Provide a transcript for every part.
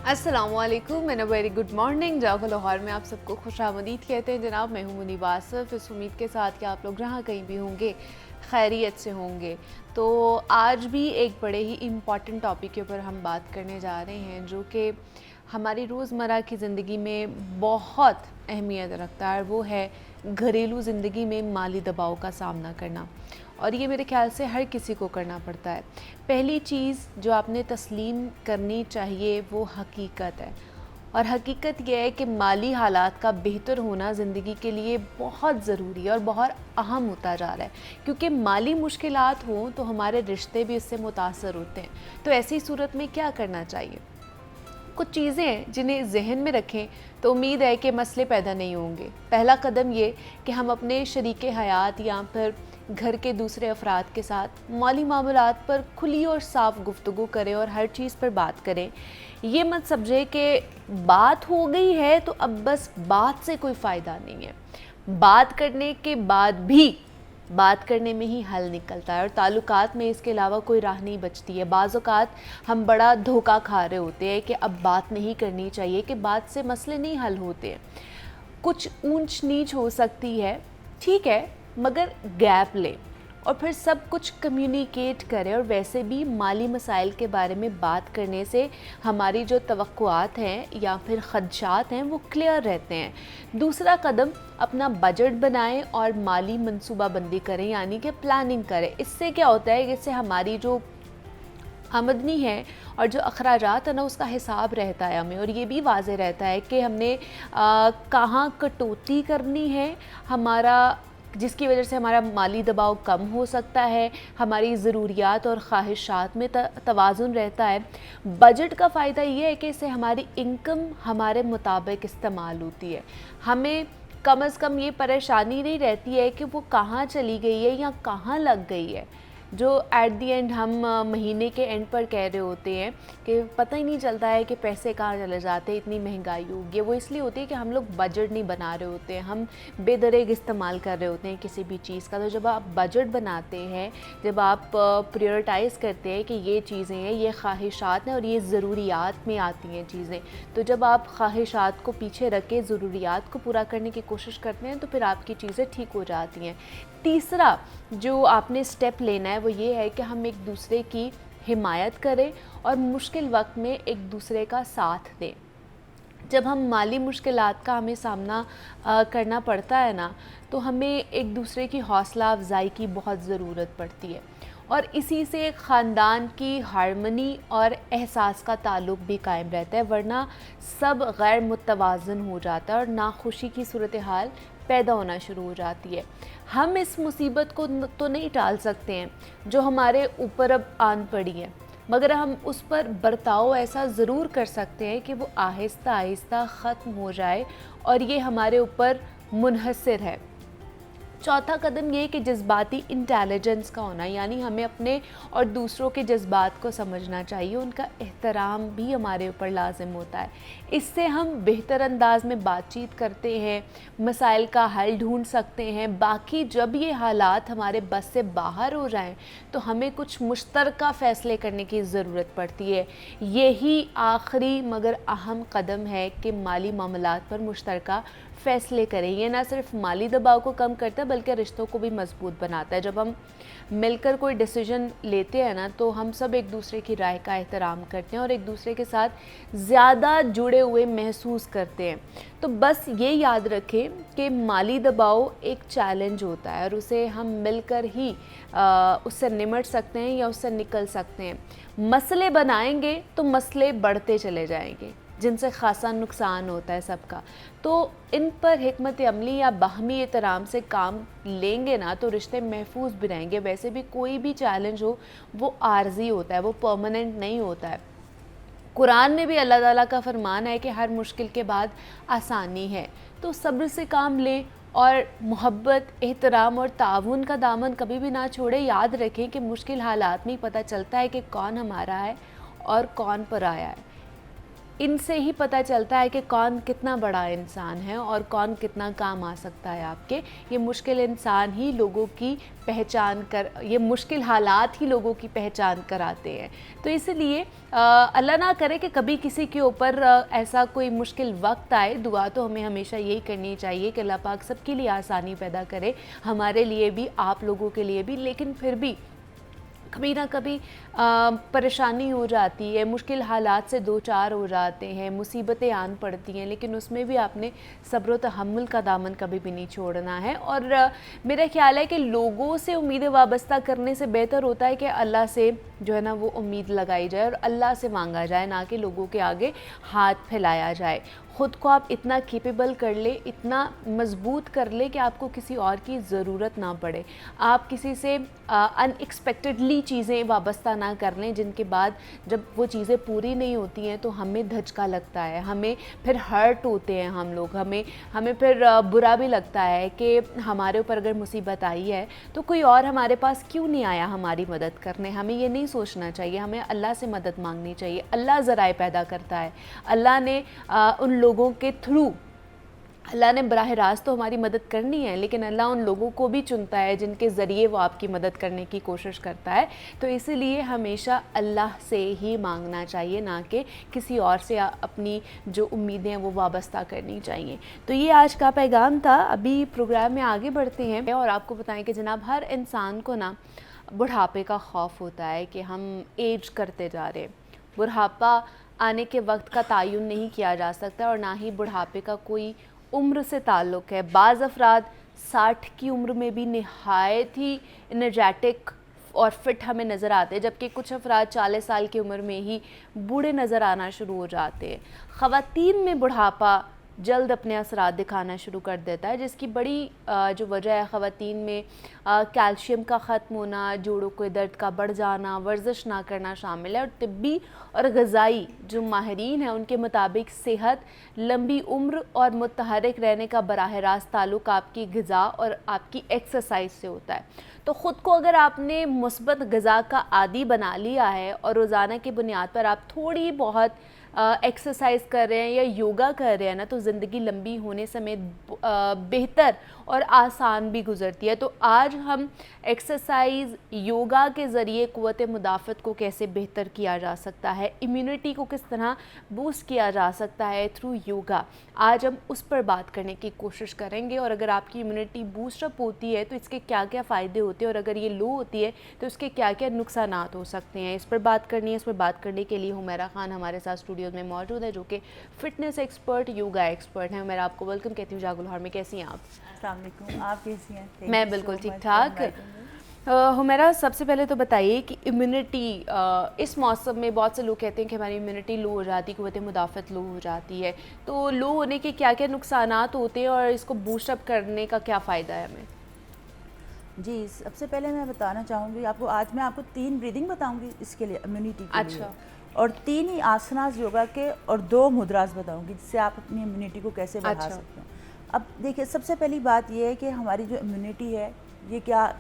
अस्सलामुअलैकुम and a very good morning. जागो लाहौर में आप सबको खुशामदीद कहते हैं जनाब। मैं हूं मुनीब आसिफ, इस उम्मीद के साथ कि आप लोग जहाँ कहीं भी होंगे खैरियत से होंगे। तो आज भी एक बड़े ही इम्पॉर्टेंट टॉपिक के ऊपर हम बात करने जा रहे हैं जो कि हमारी रोज़मर्रा की ज़िंदगी में बहुत अहमियत रखता है, और वो है घरेलू ज़िंदगी में माली दबाव का सामना करना। और ये मेरे ख्याल से हर किसी को करना पड़ता है। पहली चीज़ जो आपने तस्लीम करनी चाहिए वो हकीकत है, और हकीकत यह है कि माली हालात का बेहतर होना ज़िंदगी के लिए बहुत ज़रूरी है और बहुत अहम होता जा रहा है, क्योंकि माली मुश्किलात हों तो हमारे रिश्ते भी इससे मुतासर होते हैं। तो ऐसी सूरत में क्या करना चाहिए? कुछ चीज़ें हैं जिन्हें जहन में रखें तो उम्मीद है कि मसले पैदा नहीं होंगे। पहला कदम ये कि हम अपने शरीके हयात या फिर घर के दूसरे अफराद के साथ माली मामलात पर खुली और साफ़ गुफ्तगू करें और हर चीज़ पर बात करें। ये मत समझे कि बात हो गई है तो अब बस बात से कोई फ़ायदा नहीं है। बात करने के बाद भी बात करने में ही हल निकलता है, और ताल्लुकात में इसके अलावा कोई राह नहीं बचती है। बाज़ औक़ात हम बड़ा धोखा खा रहे होते हैं कि अब बात नहीं करनी चाहिए, कि बात से मसले नहीं हल होते हैं। कुछ ऊंच नीच हो सकती है, ठीक है, मगर गैप लें और फिर सब कुछ कम्युनिकेट करें। और वैसे भी माली मसाइल के बारे में बात करने से हमारी जो तवक्कुआत हैं या फिर ख़दशात हैं वो क्लियर रहते हैं। दूसरा कदम, अपना बजट बनाएं और माली मनसूबाबंदी करें, यानी कि प्लानिंग करें। इससे क्या होता है, इससे हमारी जो आमदनी है और जो अखराजात है ना, उसका हिसाब रहता है हमें, और ये भी वाज़े रहता है कि हमने कहाँ कटौती करनी है हमारा, जिसकी वजह से हमारा माली दबाव कम हो सकता है, हमारी ज़रूरियात और ख्वाहिशात में तवाज़ुन रहता है। बजट का फ़ायदा ये है कि इससे हमारी इनकम हमारे मुताबिक इस्तेमाल होती है। हमें कम से कम ये परेशानी नहीं रहती है कि वो कहाँ चली गई है या कहाँ लग गई है, जो एट दी एंड हम महीने के एंड पर कह रहे होते हैं कि पता ही नहीं चलता है कि पैसे कहाँ चले जाते हैं, इतनी महंगाई होगी। वो इसलिए होती है कि हम लोग बजट नहीं बना रहे होते हैं, हम बेदरेग इस्तेमाल कर रहे होते हैं किसी भी चीज़ का। तो जब आप बजट बनाते हैं, जब आप प्रायोरिटाइज़ करते हैं कि ये चीज़ें हैं, ये ख्वाहिशात हैं और ये ज़रूरियात में आती हैं चीज़ें, तो जब आप ख्वाहिशात को पीछे रख के ज़रूरियात को पूरा करने की कोशिश करते हैं तो फिर आपकी चीज़ें ठीक हो जाती हैं। तीसरा जो आपने स्टेप लेना है वो ये है कि हम एक दूसरे की हिमायत करें और मुश्किल वक्त में एक दूसरे का साथ दें। जब हम माली मुश्किलात का हमें सामना करना पड़ता है ना, तो हमें एक दूसरे की हौसला अफजाई की बहुत ज़रूरत पड़ती है, और इसी से एक ख़ानदान की हार्मनी और एहसास का ताल्लुक़ भी कायम रहता है। वरना सब गैर मुतवाज़न हो जाता है और नाखुशी की सूरत हाल पैदा होना शुरू हो जाती है। हम इस मुसीबत को तो नहीं टाल सकते हैं जो हमारे ऊपर अब आन पड़ी है, मगर हम उस पर बर्ताव ऐसा ज़रूर कर सकते हैं कि वो आहिस्ता आहिस्ता ख़त्म हो जाए और ये हमारे ऊपर मुनहसर है। चौथा कदम ये कि जज्बाती इंटेलिजेंस का होना, यानी हमें अपने और दूसरों के जज्बात को समझना चाहिए, उनका एहतराम भी हमारे ऊपर लाजिम होता है। इससे हम बेहतर अंदाज में बातचीत करते हैं, मसाइल का हल ढूंढ सकते हैं। बाकी जब ये हालात हमारे बस से बाहर हो जाएं तो हमें कुछ मुश्तरका फ़ैसले करने की ज़रूरत पड़ती है। यही आखिरी मगर अहम कदम है कि माली मामलात पर मुश्तरका फ़ैसले करें। ये ना सिर्फ माली दबाव को कम करता है बल्कि रिश्तों को भी मजबूत बनाता है। जब हम मिलकर कोई डिसीजन लेते हैं ना, तो हम सब एक दूसरे की राय का एहतराम करते हैं और एक दूसरे के साथ ज़्यादा जुड़े हुए महसूस करते हैं। तो बस ये याद रखें कि माली दबाव एक चैलेंज होता है और उसे हम मिलकर ही उससे निमट सकते हैं या उससे निकल सकते हैं। मसले बनाएंगे तो मसले बढ़ते चले जाएंगे, जिनसे ख़ासा नुकसान होता है सबका। तो इन पर हिकमत अमली या बाहमी एहतराम से काम लेंगे ना, तो रिश्ते महफूज भी रहेंगे। वैसे भी कोई भी चैलेंज हो वो आर्जी होता है, वो परमानेंट नहीं होता है। कुरान में भी अल्लाह ताला का फरमान है कि हर मुश्किल के बाद आसानी है। तो सब्र से काम लें और मोहब्बत, एहतराम और ताउन का दामन कभी भी ना छोड़े। याद रखें कि मुश्किल हालात में ही पता चलता है कि कौन हमारा है और कौन पराया है। इनसे ही पता चलता है कि कौन कितना बड़ा इंसान है और कौन कितना काम आ सकता है आपके। ये मुश्किल इंसान ही लोगों की पहचान कर, ये मुश्किल हालात ही लोगों की पहचान कराते हैं। तो इसलिए अल्लाह ना करे कि कभी किसी के ऊपर ऐसा कोई मुश्किल वक्त आए। दुआ तो हमें हमेशा यही करनी चाहिए कि अल्लाह पाक सबके लिए आसानी पैदा करे, हमारे लिए भी, आप लोगों के लिए भी। लेकिन फिर भी कभी ना कभी परेशानी हो जाती है, मुश्किल हालात से दो चार हो जाते हैं, मुसीबतें आन पड़ती हैं, लेकिन उसमें भी आपने सब्र व तहम्मुल का दामन कभी भी नहीं छोड़ना है। और मेरा ख्याल है कि लोगों से उम्मीदें वाबस्ता करने से बेहतर होता है कि अल्लाह से जो है ना वो उम्मीद लगाई जाए और अल्लाह से मांगा जाए, ना कि लोगों के आगे हाथ फैलाया जाए। ख़ुद को आप इतना केपेबल कर ले, इतना मज़बूत कर ले कि आपको किसी और की ज़रूरत ना पड़े। आप किसी से अनएक्सपेक्टेडली चीज़ें वाबस्ता ना कर लें, जिनके बाद जब वो चीज़ें पूरी नहीं होती हैं तो हमें धचका लगता है, हमें फिर हर्ट होते हैं हम लोग, हमें फिर बुरा भी लगता है कि हमारे ऊपर अगर मुसीबत आई है तो कोई और हमारे पास क्यों नहीं आया हमारी मदद करने। हमें ये नहीं सोचना चाहिए, हमें अल्लाह से मदद मांगनी चाहिए। अल्लाह ज़राए पैदा करता है, अल्लाह ने उन लोगों के थ्रू, अल्लाह ने बराह रास्त तो हमारी मदद करनी है, लेकिन अल्लाह उन लोगों को भी चुनता है जिनके ज़रिए वो आपकी मदद करने की कोशिश करता है। तो इसीलिए हमेशा अल्लाह से ही मांगना चाहिए, ना कि किसी और से अपनी जो उम्मीदें हैं वो वाबस्ता करनी चाहिए। तो ये आज का पैगाम था। अभी प्रोग्राम में आगे बढ़ते हैं और आपको बताएं कि जनाब हर इंसान को ना बुढ़ापे का खौफ होता है कि हम एज करते जा रहे हैं। बुढ़ापा आने के वक्त का तयन नहीं किया जा सकता और ना ही बुढ़ापे का कोई उम्र से ताल्लुक़ है। बाज़ अफराद 60 की उम्र में भी नहायत ही एनर्जेटिक और फिट हमें नज़र आते हैं, जबकि कुछ अफराद 40 साल की उम्र में ही बूढ़े नज़र आना शुरू हो जाते हैं। ख़वातीन में बुढ़ापा जल्द अपने असरात दिखाना शुरू कर देता है, जिसकी बड़ी जो वजह है ख़वातीन में कैल्शियम का ख़त्म होना, जोड़ों के दर्द का बढ़ जाना, वर्जिश ना करना शामिल है। और तिब्बी और ग़िज़ाई जो माहिरीन हैं उनके मुताबिक सेहत, लंबी उम्र और मुतहर्रिक रहने का बराह रास्त ताल्लुक़ आपकी ग़िज़ा और आपकी एक्सरसाइज से होता है। तो ख़ुद को अगर आपने मुस्बत ग़िज़ा का आदी बना लिया है और रोज़ाना की बुनियाद पर आप थोड़ी बहुत एक्सरसाइज कर रहे हैं या योगा कर रहे हैं ना, तो ज़िंदगी लंबी होने समेत बेहतर और आसान भी गुज़रती है। तो आज हम एक्सरसाइज, योगा के ज़रिए क़ुव्वत मुदाफ़त को कैसे बेहतर किया जा सकता है, इम्यूनिटी को किस तरह बूस्ट किया जा सकता है थ्रू योगा, आज हम उस पर बात करने की कोशिश करेंगे। और अगर आपकी इम्यूनिटी बूस्टअप होती है तो इसके क्या क्या फ़ायदे होते हैं और अगर ये लो होती है तो इसके क्या क्या नुकसानात हो सकते हैं, इस पर बात करनी है। इस पर बात करने के लिए हुमैरा ख़ान हमारे साथ स्टूडियो में मौजूद है, जो कि फ़िटनेस एक्सपर्ट, योगा एक्सपर्ट हैं। मैं आपको वेलकम कहती हूँ। जागो लाहौर में कैसी हैं आप? अस्सलाम वालेकुम, आप कैसी हैं? मैं बिल्कुल ठीक ठाक। हुमैरा, सबसे पहले तो बताइए कि इम्यूनिटी इस मौसम में बहुत से लोग कहते हैं कि हमारी इम्यूनिटी लो हो जाती है, क़ुव्वत मुदाफ़त लो हो जाती है, तो लो होने के क्या क्या नुकसानात होते हैं और इसको बूस्टअप करने का क्या फ़ायदा है हमें? जी, सबसे पहले मैं बताना चाहूँगी आपको, आज मैं आपको 3 ब्रीदिंग बताऊँगी इसके लिए, इम्यूनिटी के लिए। अच्छा। और 3 ही आसनास योगा के और 2 मुद्रास बताऊँगी जिससे आप अपनी इम्यूनिटी को कैसे बढ़ा सकते हैं। अब देखिए, सबसे पहली बात ये है कि हमारी जो इम्यूनिटी है ये क्या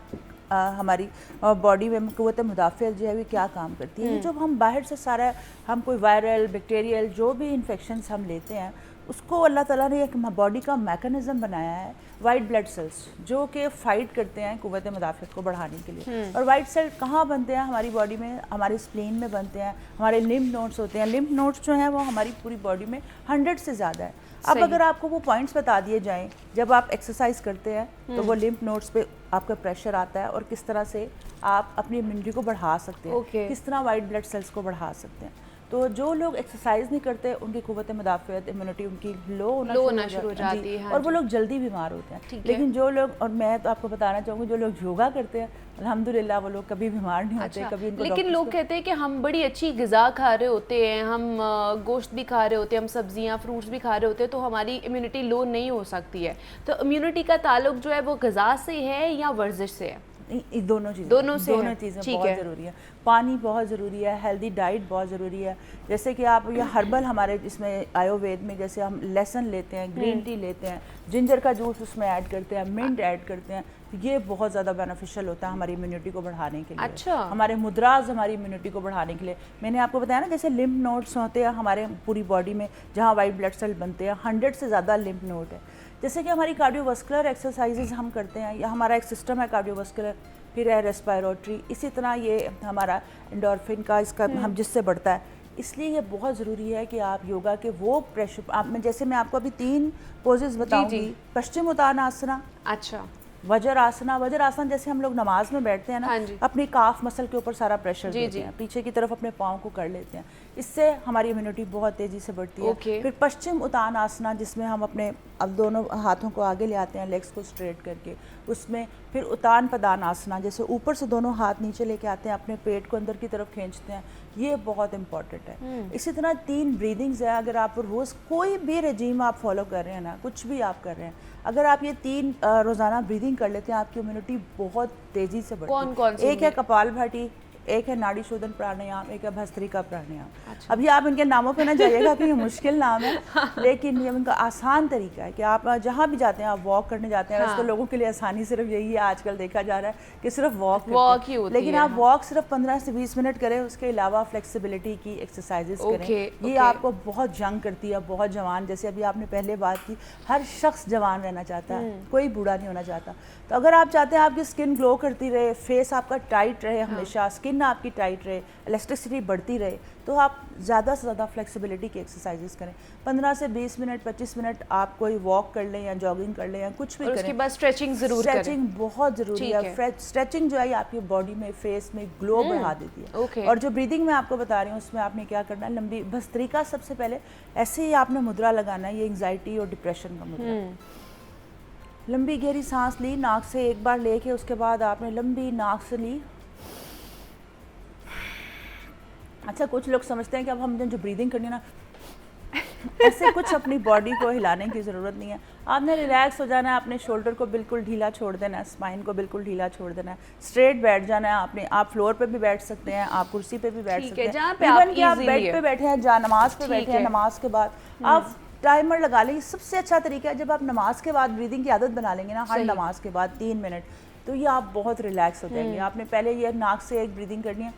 हमारी बॉडी में क़ुव्वत मुदाफ़त जो है वो क्या काम करती है। जो हम बाहर से सारा हम कोई वायरल, बैक्टीरियल जो भी इन्फेक्शंस हम लेते हैं उसको अल्लाह ताला ने एक बॉडी का मैकेनिज़्म बनाया है, वाइट ब्लड सेल्स, जो कि फ़ाइट करते हैं क़ुव्वत मुदाफ़त को बढ़ाने के लिए। और वाइट सेल कहाँ बनते हैं हमारी बॉडी में? हमारे स्प्लीन में बनते हैं, हमारे लिम्फ नोड्स होते हैं। लिम्फ नोड्स जो हैं वो हमारी पूरी बॉडी में 100 से ज़्यादा है। अब अगर आपको वो पॉइंट्स बता दिए जाएं जब आप एक्सरसाइज करते हैं तो वो लिम्फ नोड्स पे आपका प्रेशर आता है और किस तरह से आप अपनी इम्यूनिटी को बढ़ा सकते हैं, किस तरह वाइट ब्लड सेल्स को बढ़ा सकते हैं। तो जो लोग एक्सरसाइज नहीं करते उनकी क़ुव्वत मुदाफ़त, इम्यूनिटी उनकी लो होना शुरू हो जाती है और वो लोग जल्दी बीमार होते हैं। लेकिन जो लोग, और मैं तो आपको बताना चाहूँगी, जो लोग योगा करते हैं अल्हम्दुलिल्लाह वो लोग कभी बीमार नहीं होते। कभी उनको, लेकिन लोग कहते हैं कि हम बड़ी अच्छी ग़िज़ा खा रहे होते हैं, हम गोश्त भी खा रहे होते हैं, हम सब्जियां, फ्रूट्स भी खा रहे होते हैं, तो हमारी इम्यूनिटी लो नहीं हो सकती है। तो इम्यूनिटी का ताल्लुक जो है वो ग़िज़ा से है या वर्जिश से है? दोनों चीज़ें दोनों चीज़ें बहुत ज़रूरी है। पानी बहुत ज़रूरी है, हेल्दी डाइट बहुत ज़रूरी है। जैसे कि आप ये हर्बल हमारे इसमें आयुर्वेद में जैसे हम लहसुन लेते हैं, ग्रीन टी लेते हैं, जिंजर का जूस उसमें ऐड करते हैं, मिंट ऐड करते हैं, तो ये बहुत ज़्यादा बेनिफिशियल होता है हमारी इम्यूनिटी को बढ़ाने के लिए। अच्छा। हमारे मुद्राज हमारी इम्यूनिटी को बढ़ाने के लिए, मैंने आपको बताया ना जैसे लिम्फ नोड्स होते हैं हमारे पूरी बॉडी में जहाँ वाइट ब्लड सेल बनते हैं, 100 से ज़्यादा लिम्फ नोड है। जैसे कि हमारी कार्डियोवास्कुलर एक्सरसाइजेज हम करते हैं, या हमारा एक सिस्टम है कार्डियोवास्कुलर, फिर है रेस्पिरेटरी, इसी तरह ये हमारा एंडोर्फिन का इसका हम जिससे बढ़ता है। इसलिए ये बहुत ज़रूरी है कि आप योगा के वो प्रेशर आप में, जैसे मैं आपको अभी 3 पोजेज बताऊंगी। पश्चिम उत्तानासना, अच्छा, वज्रासना। वज्रासना जैसे हम लोग नमाज में बैठते हैं ना, हाँ अपनी काफ मसल के ऊपर सारा प्रेशर देते हैं, पीछे की तरफ अपने पाँव को कर लेते हैं, इससे हमारी इम्यूनिटी बहुत तेज़ी से बढ़ती है। फिर पश्चिम उत्तानासना जिसमें हम अपने अब दोनों हाथों को आगे ले आते हैं, लेग्स को स्ट्रेट करके, उसमें फिर उत्तान पदानासना जैसे ऊपर से दोनों हाथ नीचे लेके आते हैं, अपने पेट को अंदर की तरफ खींचते हैं, ये बहुत इंपॉर्टेंट है। इसी तरह 3 ब्रीदिंग्स है, अगर आप रोज़ कोई भी रेजीम आप फॉलो कर रहे हैं ना, कुछ भी आप कर रहे हैं, अगर आप ये 3 रोज़ाना ब्रीदिंग कर लेते हैं, आपकी इम्यूनिटी बहुत तेज़ी से बढ़ती है। कौन-कौन सी? एक है कपालभाति, एक है नाड़ी शोधन प्राणायाम, एक है भस्त्रिका प्राणायाम। अच्छा। अभी आप इनके नामों पे ना जाइएगा कि ये मुश्किल नाम है, लेकिन ये उनका आसान तरीका है कि आप जहाँ भी जाते हैं, आप वॉक करने जाते हैं। वैसे तो लोगों के लिए आसानी सिर्फ यही है, आजकल देखा जा रहा है कि सिर्फ वॉक ही होती है, लेकिन आप वॉक सिर्फ 15 से 20 मिनट करें, उसके अलावा फ्लेक्सिबिलिटी की एक्सरसाइजेस करें। ये आपको बहुत जंग करती है, बहुत जवान, जैसे अभी आपने पहले बात की, हर शख्स जवान रहना चाहता है, कोई बूढ़ा नहीं होना चाहता। तो अगर आप चाहते हैं आपकी स्किन ग्लो करती रहे, फेस आपका टाइट रहे हमेशा, स्किन आपकी टाइट रहे, इलास्टिसिटी बढ़ती रहे, तो आप ज़्यादा से ज़्यादा फ्लेक्सिबिलिटी की एक्सरसाइजेस करें। 15 से 20 मिनट 25 मिनट आप कोई वॉक कर लें या जॉगिंग कर लें या कुछ भी करें। उसके बाद स्ट्रेचिंग ज़रूर करें। स्ट्रेचिंग बहुत ज़रूरी है। स्ट्रेचिंग जो है आपकी बॉडी में, फेस में ग्लो बढ़ा देती है। और जो ब्रीदिंग मैं आपको बता रही हूँ उसमें आपने क्या करना है, लंबी भस्त्रिका सबसे पहले ऐसे ही आपने मुद्रा लगाना है, ये एंग्जाइटी और डिप्रेशन का मुद्रा। लंबी गहरी सांस ली, नाक से एक बार लेके उसके बाद आपने लंबी नाक से ली। अच्छा, कुछ लोग समझते हैं कि अब हमने जो ब्रीदिंग करनी है ना, ऐसे कुछ अपनी बॉडी को हिलाने की ज़रूरत नहीं है। आपने रिलैक्स हो जाना है, अपने शोल्डर को बिल्कुल ढीला छोड़ देना है, स्पाइन को बिल्कुल ढीला छोड़ देना है, स्ट्रेट बैठ जाना है। आपने आप फ्लोर पे भी बैठ सकते हैं, आप कुर्सी पे भी बैठ सकते हैं, इवन कि आप बेड पे बैठे हैं, जहाँ नमाज पे बैठे हैं, नमाज के बाद आप टाइमर लगा लेंगे। सबसे अच्छा तरीका है जब आप नमाज के बाद ब्रीदिंग की आदत बना लेंगे ना, हर नमाज के बाद 3 मिनट, तो ये आप बहुत रिलैक्स हो जाएंगे। आपने पहले ये नाक से एक ब्रीदिंग करनी है,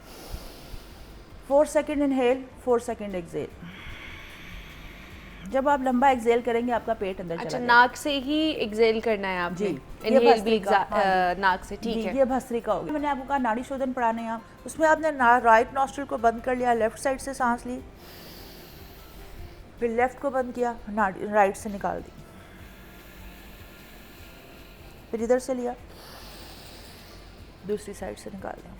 4 सेकेंड इनहेल, 4 सेकेंड एक्सेल। जब आप लंबा एक्सेल करेंगे आपका पेट अंदर चला जाएगा। नाक से ही एक्सेल करना है आपने? इनहेल भी नाक से, ठीक है। ये भस्त्रिका हो गया। मैंने आपको कहा नाड़ी शोधन प्राणायाम, उसमें आपने राइट नॉस्ट्रिल को बंद कर लिया, लेफ्ट साइड से सांस ली, फिर लेफ्ट को बंद किया, राइट से निकाल दी, फिर इधर से लिया, दूसरी साइड से निकाल दिया।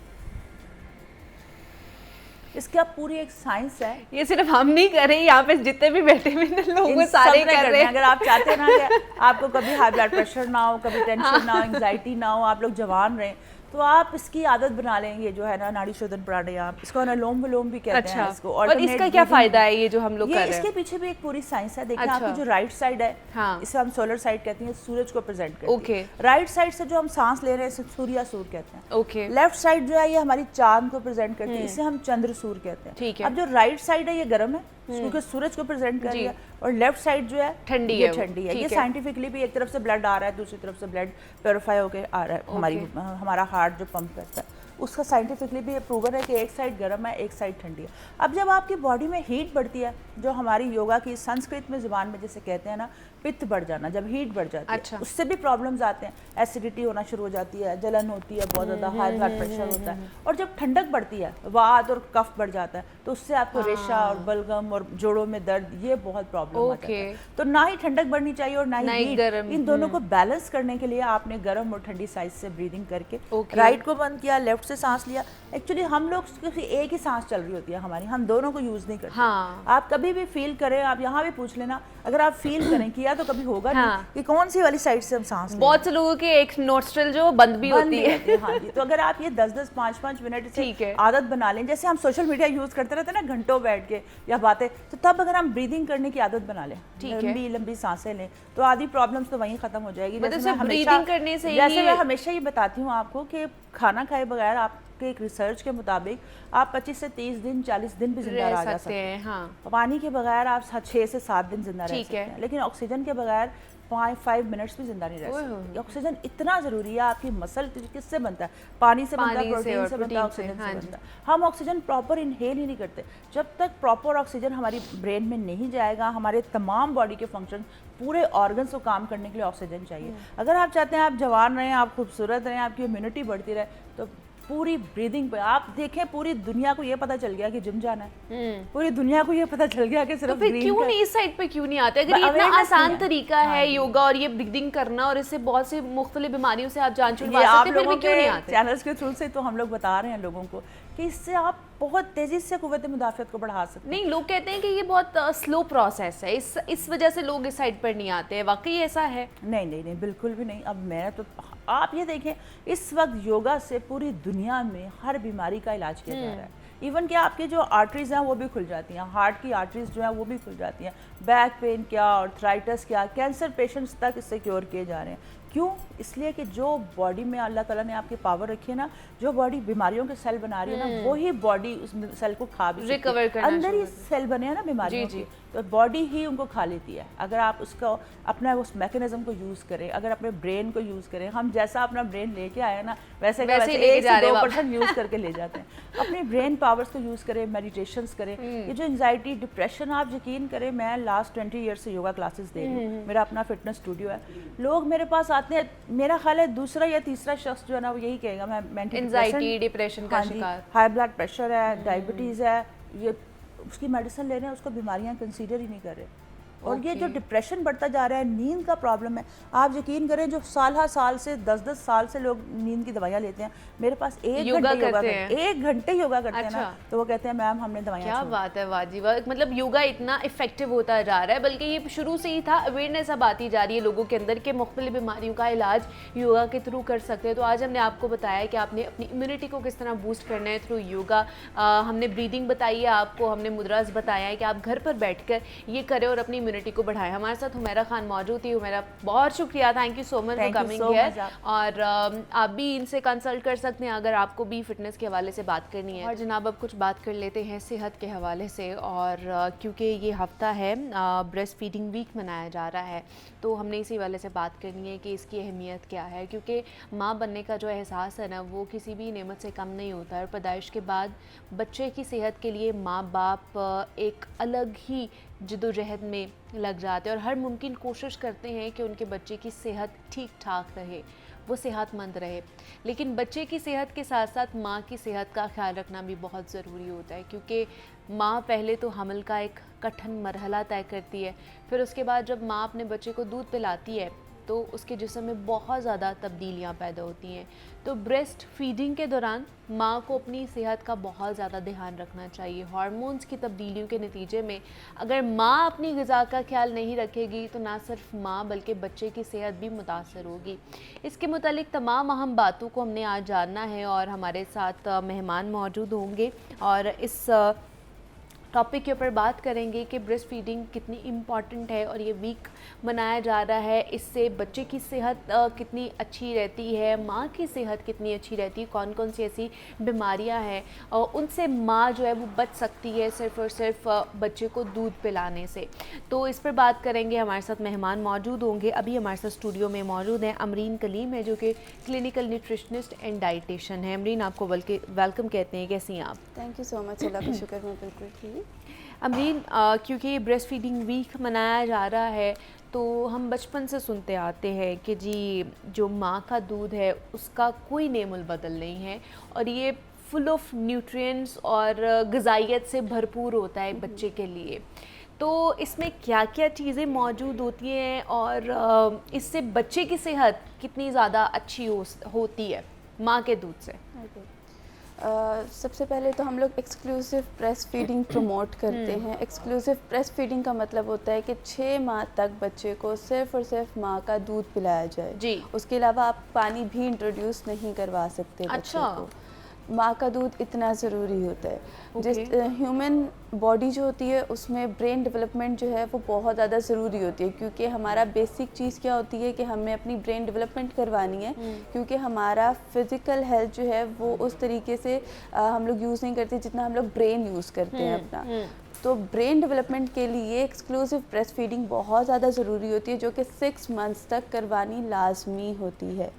इसका पूरी एक साइंस है। ये सिर्फ हम नहीं कर रहे, यहाँ पे जितने भी बैठे हुए लोग सारे कर रहे हैं। अगर आप चाहते हैं ना कि आपको कभी हाई ब्लड प्रेशर ना हो, कभी टेंशन ना हो, एंग्जाइटी ना हो, आप लोग जवान रहें, तो आप इसकी आदत बना लेंगे। ये जो है ना नाड़ी शोधन प्राणायाम, इसको अनुलोम विलोम भी कहते हैं इसको। और इसका क्या फायदा है ये जो हम लोग कर रहे हैं? इसके पीछे भी एक पूरी साइंस है। देखिए आपकी जो राइट साइड है, इसे हम सोलर साइड कहते हैं, सूरज को प्रेजेंट करते हैं। राइट साइड से जो हम सांस ले रहे हैं सूर्यासूर कहते हैं। लेफ्ट साइड जो है ये हमारी चांद को प्रेजेंट करती है, इसे हम चंद्रसूर कहते हैं। अब जो राइट साइड है ये गर्म है क्योंकि सूरज को प्रेजेंट कर रहा है, और लेफ्ट साइड जो है ठंडी है। ये साइंटिफिकली भी एक तरफ से ब्लड आ रहा है, दूसरी तरफ से ब्लड प्योरीफाई होकर आ रहा है। हमारा हार्ट जो पंप करता है उसका साइंटिफिकली भी ये प्रूवन है कि एक साइड गर्म है, एक साइड ठंडी है। अब जब आपकी बॉडी में हीट बढ़ती है, जो हमारी योगा की संस्कृत में ज़ुबान में जैसे कहते हैं ना, पित्त बढ़ जाना, जब हीट बढ़ जाती है उससे भी प्रॉब्लम्स आते हैं। एसिडिटी होना शुरू हो जाती है, जलन होती है, बहुत ज़्यादा हाई ब्लड प्रेशर होता है। और जब ठंडक बढ़ती है, वात और कफ बढ़ जाता है, तो उससे आपको रेशा और बलगम और जोड़ों में दर्द, ये बहुत प्रॉब्लम आता है। तो ना ही ठंडक बढ़नी चाहिए और ना ही हीट। इन दोनों को बैलेंस करने के लिए आपने गर्म और ठंडी साइड से ब्रीदिंग करके राइट को बंद किया, लेफ्ट से सांस लिया। एक्चुअली हम लोग एक ही सांस चल रही होती है हमारी, हम दोनों को यूज नहीं करते। आप कभी भी फील करें, आप यहाँ भी पूछ लेना, अगर आप फील करें किया तो कभी होगा नहीं कि कौन सी वाली साइड से हम सांस। बहुत से लोगों के एक नोस्ट्रल जो बंद भी होती है। हाँ जी, तो अगर आप ये 10-10, 5-5 मिनट से आदत बना लें, जैसे हम सोशल मीडिया यूज करते रहते हैं ना घंटों बैठ के या बातें, तो तब अगर हम ब्रीदिंग करने की आदत बना लें, लंबी लंबी सांसें लें, तो आधी प्रॉब्लम्स तो वहीं खत्म हो जाएगी। ब्रीदिंग करने से जैसे मैं हमेशा ही बताती हूँ आपको कि खाना खाए बगैर आपके एक रिसर्च के मुताबिक आप 25 से 30 दिन 40 दिन भी जिंदा रह जा सकते हैं। हाँ। पानी के बगैर आप 6 से 7 दिन जिंदा रह सकते हैं, लेकिन ऑक्सीजन के बगैर 5 मिनट्स भी जिंदा नहीं रह सकते। ऑक्सीजन इतना ज़रूरी है। आपकी मसल किससे बनता है? पानी से बनता है, प्रोटीन से बनता है, ऑक्सीजन से बनता है। हम ऑक्सीजन प्रॉपर इनहेल ही नहीं करते। जब तक प्रॉपर ऑक्सीजन हमारी ब्रेन में नहीं जाएगा, हमारे तमाम बॉडी के फंक्शन, पूरे ऑर्गन्स को काम करने के लिए ऑक्सीजन चाहिए। अगर आप चाहते हैं आप जवान रहें, आप खूबसूरत रहें, आपकी इम्यूनिटी बढ़ती रहे, तो पूरी ब्रीदिंग पे आप देखें, पूरी दुनिया को ये पता चल गया कि जिम जाना है। पूरी दुनिया को ये पता चल गया कि सिर्फ तो फिर क्यों नहीं इस साइड पे क्यों नहीं आते? अगर ये इतना आसान तरीका है योगा और ये ब्रीदिंग करना, और इससे बहुत से मुख्तलिफ बीमारियों से आप जान छुड़वा सकते हैं, फिर भी क्यों नहीं आते? चैनल्स के थ्रू से तो हम लोग बता रहे हैं लोगों को कि इससे आप बहुत तेजी से कुव्वत मुदाफ़ियत को बढ़ा सकते हैं। नहीं, लोग कहते हैं कि ये बहुत स्लो प्रोसेस है, इस वजह से लोग इस साइड पर नहीं आते हैं। वाकई ऐसा है? नहीं नहीं नहीं, बिल्कुल भी नहीं। अब मैं तो आप ये देखें, इस वक्त योगा से पूरी दुनिया में हर बीमारी का इलाज किया जा रहा है। इवन कि आपकी जो आर्टरीज हैं वो भी खुल जाती हैं, हार्ट की आर्टरीज जो हैं वो भी खुल जाती हैं, बैक पेन क्या, आर्थराइटिस क्या, कैंसर पेशेंट्स तक इससे क्योर किए जा रहे हैं। क्यों? इसलिए कि जो बॉडी में अल्लाह ताला ने आपकी पावर रखी है ना, जो बॉडी बीमारियों के सेल बना रही है ना, वही बॉडी उस सेल को खा भी रिकवर करना, अंदर ही सेल बने हैं ना बीमारियों के, तो बॉडी ही उनको खा लेती है। अगर आप उसको अपना उस मैकेनिज्म को यूज़ करें, अगर अपने ब्रेन को यूज़ करें, हम जैसा अपना ब्रेन लेके आए ना वैसे 1-2% यूज़ करके ले जाते हैं। अपने ब्रेन पावर्स को यूज़ करें, मेडिटेशंस करें। ये जो एंजाइटी, डिप्रेशन, आप यकीन करें, मैं लास्ट 20 ईयर से योगा क्लासेस दे रही हूँ। मेरा अपना फिटनेस स्टूडियो है। लोग मेरे पास आते हैं, मेरा ख्याल है दूसरा या तीसरा शख्स जो है ना वो यही कहेगा मैं मेंटल एंजाइटी, डिप्रेशन का शिकार, हाई ब्लड प्रेशर है, डायबिटीज़ है, ये उसकी मेडिसिन ले रहे हैं, उसको बीमारियां कंसीडर ही नहीं कर रहे। और ये जो डिप्रेशन बढ़ता जा रहा है, नींद का प्रॉब्लम है, आप यकीन करें जो साल से 10-10 साल से लोग नींद की दवाइयाँ लेते हैं, मेरे पास 1 घंटे योगा करते हैं ना, तो वो कहते हैं मैम हमने दवाइयाँ। क्या बात है, वाह जी वाह। मतलब योगा इतना इफेक्टिव होता जा रहा है, बल्कि ये शुरू से ही था, अवेयरनेस अब आती जा रही है लोगों के अंदर के मुख्तलिफ बीमारियों का इलाज योगा के थ्रू कर सकते हैं। तो आज हमने आपको बताया कि आपने अपनी इम्यूनिटी को किस तरह बूस्ट करना है थ्रू योगा। हमने ब्रीदिंग बताई है आपको, हमने मुद्रास बताया है कि आप घर पर बैठ कर ये करें और अपनी इम्यूनिटी को बढ़ाएं। हमारे साथ हुमैरा खान मौजूद थी। हुमैरा, बहुत शुक्रिया, thank you so much for coming here. और आप भी इनसे कंसल्ट कर सकते हैं अगर आपको भी फिटनेस के हवाले से बात करनी है। और जनाब अब कुछ बात कर लेते हैं सेहत के हवाले से। और क्योंकि ये हफ्ता है ब्रेस्ट फीडिंग वीक मनाया जा रहा है, तो हमने इसी वाले से बात करनी है कि इसकी अहमियत क्या है। क्योंकि माँ बनने का जो एहसास है ना, वो किसी भी नेमत से कम नहीं होता है। और पैदाइश के बाद बच्चे की सेहत के लिए माँ बाप एक अलग ही जद्दोजहद में लग जाते हैं और हर मुमकिन कोशिश करते हैं कि उनके बच्चे की सेहत ठीक ठाक रहे, वो सेहतमंद रहे। लेकिन बच्चे की सेहत के साथ साथ माँ की सेहत का ख्याल रखना भी बहुत ज़रूरी होता है। क्योंकि माँ पहले तो हमल का एक कठिन मरहला तय करती है, फिर उसके बाद जब माँ अपने बच्चे को दूध पिलाती है तो उसके जिस्म में बहुत ज़्यादा तब्दीलियाँ पैदा होती हैं। तो ब्रेस्ट फीडिंग के दौरान माँ को अपनी सेहत का बहुत ज़्यादा ध्यान रखना चाहिए। हार्मोन्स की तब्दीलियों के नतीजे में अगर माँ अपनी ग़िज़ा का ख्याल नहीं रखेगी तो ना सिर्फ माँ बल्कि बच्चे की सेहत भी मुतासर होगी। इसके मुतालिक तमाम अहम बातों को हमने आज जानना है और हमारे साथ मेहमान मौजूद होंगे और इस टॉपिक के ऊपर बात करेंगे कि ब्रेस्ट फीडिंग कितनी इम्पॉर्टेंट है और ये वीक मनाया जा रहा है, इससे बच्चे की सेहत कितनी अच्छी रहती है, माँ की सेहत कितनी अच्छी रहती है, कौन कौन सी ऐसी बीमारियां हैं और उनसे माँ जो है वो बच सकती है सिर्फ़ और सिर्फ बच्चे को दूध पिलाने से। तो इस पर बात करेंगे, हमारे साथ मेहमान मौजूद होंगे। अभी हमारे साथ स्टूडियो में मौजूद हैं अमरीन कलीम है जो कि क्लिनिकल न्यूट्रिशनिस्ट एंड डाइटिशियन है। अमरीन, आपको वेलकम कहते हैं, कैसी हैं आप? थैंक यू सो मच, अल्लाह का शुक्र, मैं बिल्कुल ठीक। अमरीन, क्योंकि ब्रेस्ट फीडिंग वीक मनाया जा रहा है तो हम बचपन से सुनते आते हैं कि जी जो माँ का दूध है उसका कोई नेमुल बदल नहीं है और ये फुल ऑफ न्यूट्रिएंट्स और ग़िज़ाइयत से भरपूर होता है बच्चे के लिए। तो इसमें क्या क्या चीज़ें मौजूद होती हैं और इससे बच्चे की सेहत कितनी ज़्यादा अच्छी होती है माँ के दूध से? सबसे पहले तो हम लोग एक्सक्लूसिव ब्रेस्ट फीडिंग प्रमोट करते हैं। एक्सक्लूसिव ब्रेस्ट फीडिंग का मतलब होता है कि 6 माह तक बच्चे को सिर्फ़ और सिर्फ माँ का दूध पिलाया जाए जी। उसके अलावा आप पानी भी इंट्रोड्यूस नहीं करवा सकते बच्चे को। माँ का दूध इतना ज़रूरी होता है। जिस ह्यूमन बॉडी जो होती है उसमें ब्रेन डेवलपमेंट जो है वो बहुत ज़्यादा ज़रूरी होती है, क्योंकि हमारा बेसिक चीज़ क्या होती है कि हमें अपनी ब्रेन डेवलपमेंट करवानी है, क्योंकि हमारा फिज़िकल हेल्थ जो है वो उस तरीके से हम लोग यूज़ नहीं करते जितना हम लोग ब्रेन यूज़ करते हैं अपना। तो ब्रेन डेवलपमेंट के लिए एक्सक्लूसिव ब्रेस्ट फीडिंग बहुत ज़्यादा ज़रूरी होती है, जो कि 6 मंथ्स तक करवानी लाजमी होती है।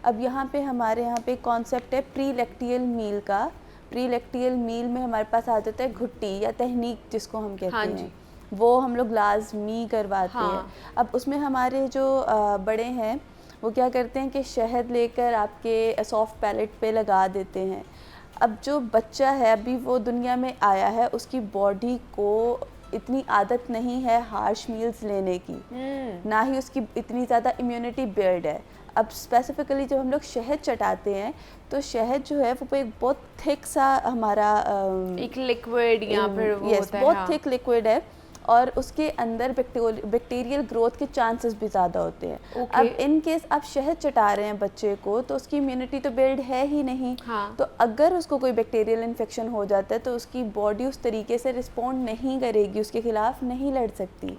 अब यहाँ पे हमारे यहाँ पे कॉन्सेप्ट है प्री लैक्टियल मील का। प्री लैक्टियल मील में हमारे पास आ जाता है घुट्टी या तहनीक जिसको हम कहते हैं, वो हम लोग लाजमी करवाते हैं। अब उसमें हमारे जो बड़े हैं वो क्या करते हैं कि शहद लेकर आपके सॉफ्ट पैलेट पे लगा देते हैं। अब जो बच्चा है अभी वो दुनिया में आया है, उसकी बॉडी को इतनी आदत नहीं है हार्श मील्स लेने की, ना ही उसकी इतनी ज़्यादा इम्यूनिटी बिल्ड है। अब स्पेसिफिकली जब हम लोग शहद चटाते हैं तो शहद जो है वो एक बहुत थिक सा हमारा एक लिक्विड या फिर वो होता है, बहुत थिक लिक्विड है, और उसके अंदर बैक्टीरियल ग्रोथ के चांसेस भी ज़्यादा होते हैं। अब इन केस आप शहद चटा रहे हैं बच्चे को तो उसकी इम्यूनिटी तो बिल्ड है ही नहीं, तो अगर उसको कोई बैक्टीरियल इन्फेक्शन हो जाता है तो उसकी बॉडी उस तरीके से रिस्पॉन्ड नहीं करेगी, उसके खिलाफ नहीं लड़ सकती।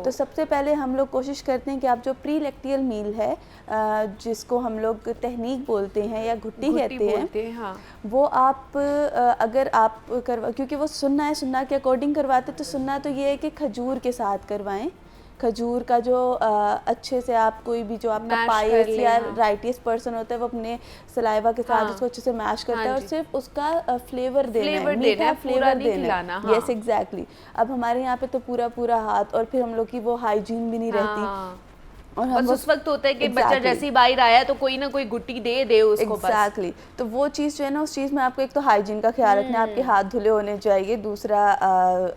तो सबसे पहले हम लोग कोशिश करते हैं कि आप जो प्री लैक्टियल मील है जिसको हम लोग तहनीक बोलते हैं या घुट्टी कहते हैं, वो आप अगर आप क्योंकि वो सुन्ना के अकॉर्डिंग करवाते तो सुन्ना तो ये है कि खजूर के साथ करवाएं। खजूर का जो अच्छे से आप कोई भी जो आपका पाइस या राइटियस पर्सन होता है वो अपने सलाइवा के साथ उसको अच्छे से मैश करता है और सिर्फ उसका फ्लेवर देना है, मीठा फ्लेवर देना है। Yes exactly. अब हमारे यहाँ पे तो पूरा हाथ, और फिर हम लोग की वो हाइजीन भी नहीं रहती, और बस उस वक्त होता है कि बच्चा जैसे ही बाहर आया तो कोई ना कोई गुट्टी दे उसको। एग्जैक्टली। तो वो चीज़ जो है ना, उस चीज़ में आपको एक तो हाइजीन का ख्याल रखना है, आपके हाथ धुले होने चाहिए। दूसरा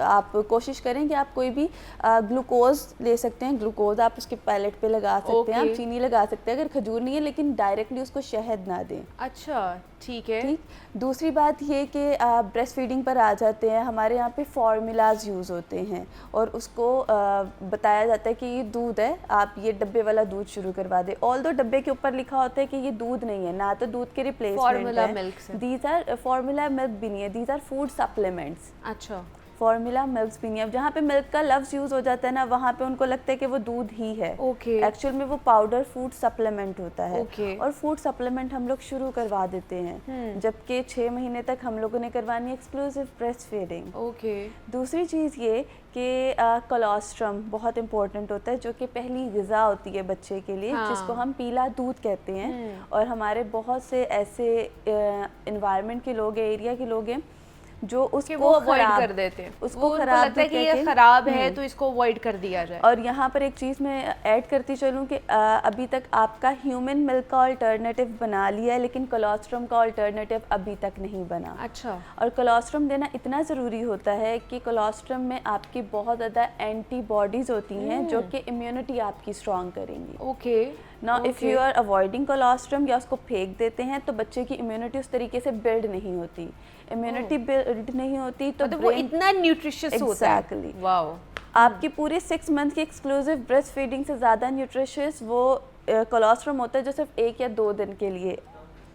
आप कोशिश करें कि आप कोई भी ग्लूकोज ले सकते हैं, ग्लूकोज आप उसके पैलेट पे लगा सकते हैं, आप चीनी लगा सकते हैं अगर खजूर नहीं है, लेकिन डायरेक्टली उसको शहद ना दें। अच्छा ठीक है। ठीक। दूसरी बात ये कि ब्रेस्ट फीडिंग पर आ जाते हैं, हमारे यहाँ पे फार्मूलाज यूज़ होते हैं और उसको बताया जाता है कि ये दूध है, आप ये डब्बे वाला दूध शुरू करवा दें। ऑल्दो डब्बे के ऊपर लिखा होता है कि ये दूध नहीं है, ना तो दूध के रिप्लेसमेंट है, दीज आर फार्मूला मिल्क भी नहीं है, दीज आर फूड सप्लीमेंट्स। अच्छा, फार्मूला मिल्क भी नहीं है। जहाँ पे मिल्क का लफ्ज़ यूज़ हो जाता है ना, वहाँ पे उनको लगता है कि वो दूध ही है। एक्चुअल में वो पाउडर फूड सप्लीमेंट होता है। और फूड सप्लीमेंट हम लोग शुरू करवा देते हैं, जबकि 6 महीने तक हम लोगों ने करवानी एक्सक्लूसिव ब्रेस्ट फीडिंग। दूसरी चीज़ ये कि कोलोस्ट्रम बहुत इंपॉर्टेंट होता है, जो कि पहली ग़िज़ा होती है बच्चे के लिए, जिसको हम पीला दूध कहते हैं। और हमारे बहुत से ऐसे एनवायरनमेंट के लोग हैं, एरिया के लोग हैं जो उसको अवॉइड कर देते हैं, उसको खराब लगता है कि ये खराब है तो इसको अवॉइड कर दिया जाए। और यहाँ पर एक चीज़ मैं ऐड करती चलूँ कि अभी तक आपका ह्यूमन मिल्क का अल्टरनेटिव बना लिया है, लेकिन कोलोस्ट्रम का अल्टरनेटिव अभी तक नहीं बना। अच्छा। और कोलोस्ट्रम देना इतना ज़रूरी होता है कि कोलोस्ट्रम में आपकी बहुत ज़्यादा एंटीबॉडीज़ होती हैं जो कि इम्यूनिटी आपकी स्ट्रॉन्ग करेंगी। Now if you are avoiding colostrum या उसको फेंक देते हैं तो बच्चे की इम्यूनिटी उस तरीके से बिल्ड नहीं होती। इम्यूनिटी बिल्ड नहीं होती तो वो इतना न्यूट्रिशियस होता है। एग्जैक्टली। वाओ। आपकी पूरे 6 मंथ की एक्सक्लूसिव ब्रेस्ट फीडिंग से ज़्यादा न्यूट्रिशियस वो कोलोस्ट्रम होता है जो सिर्फ 1 या 2 दिन के लिए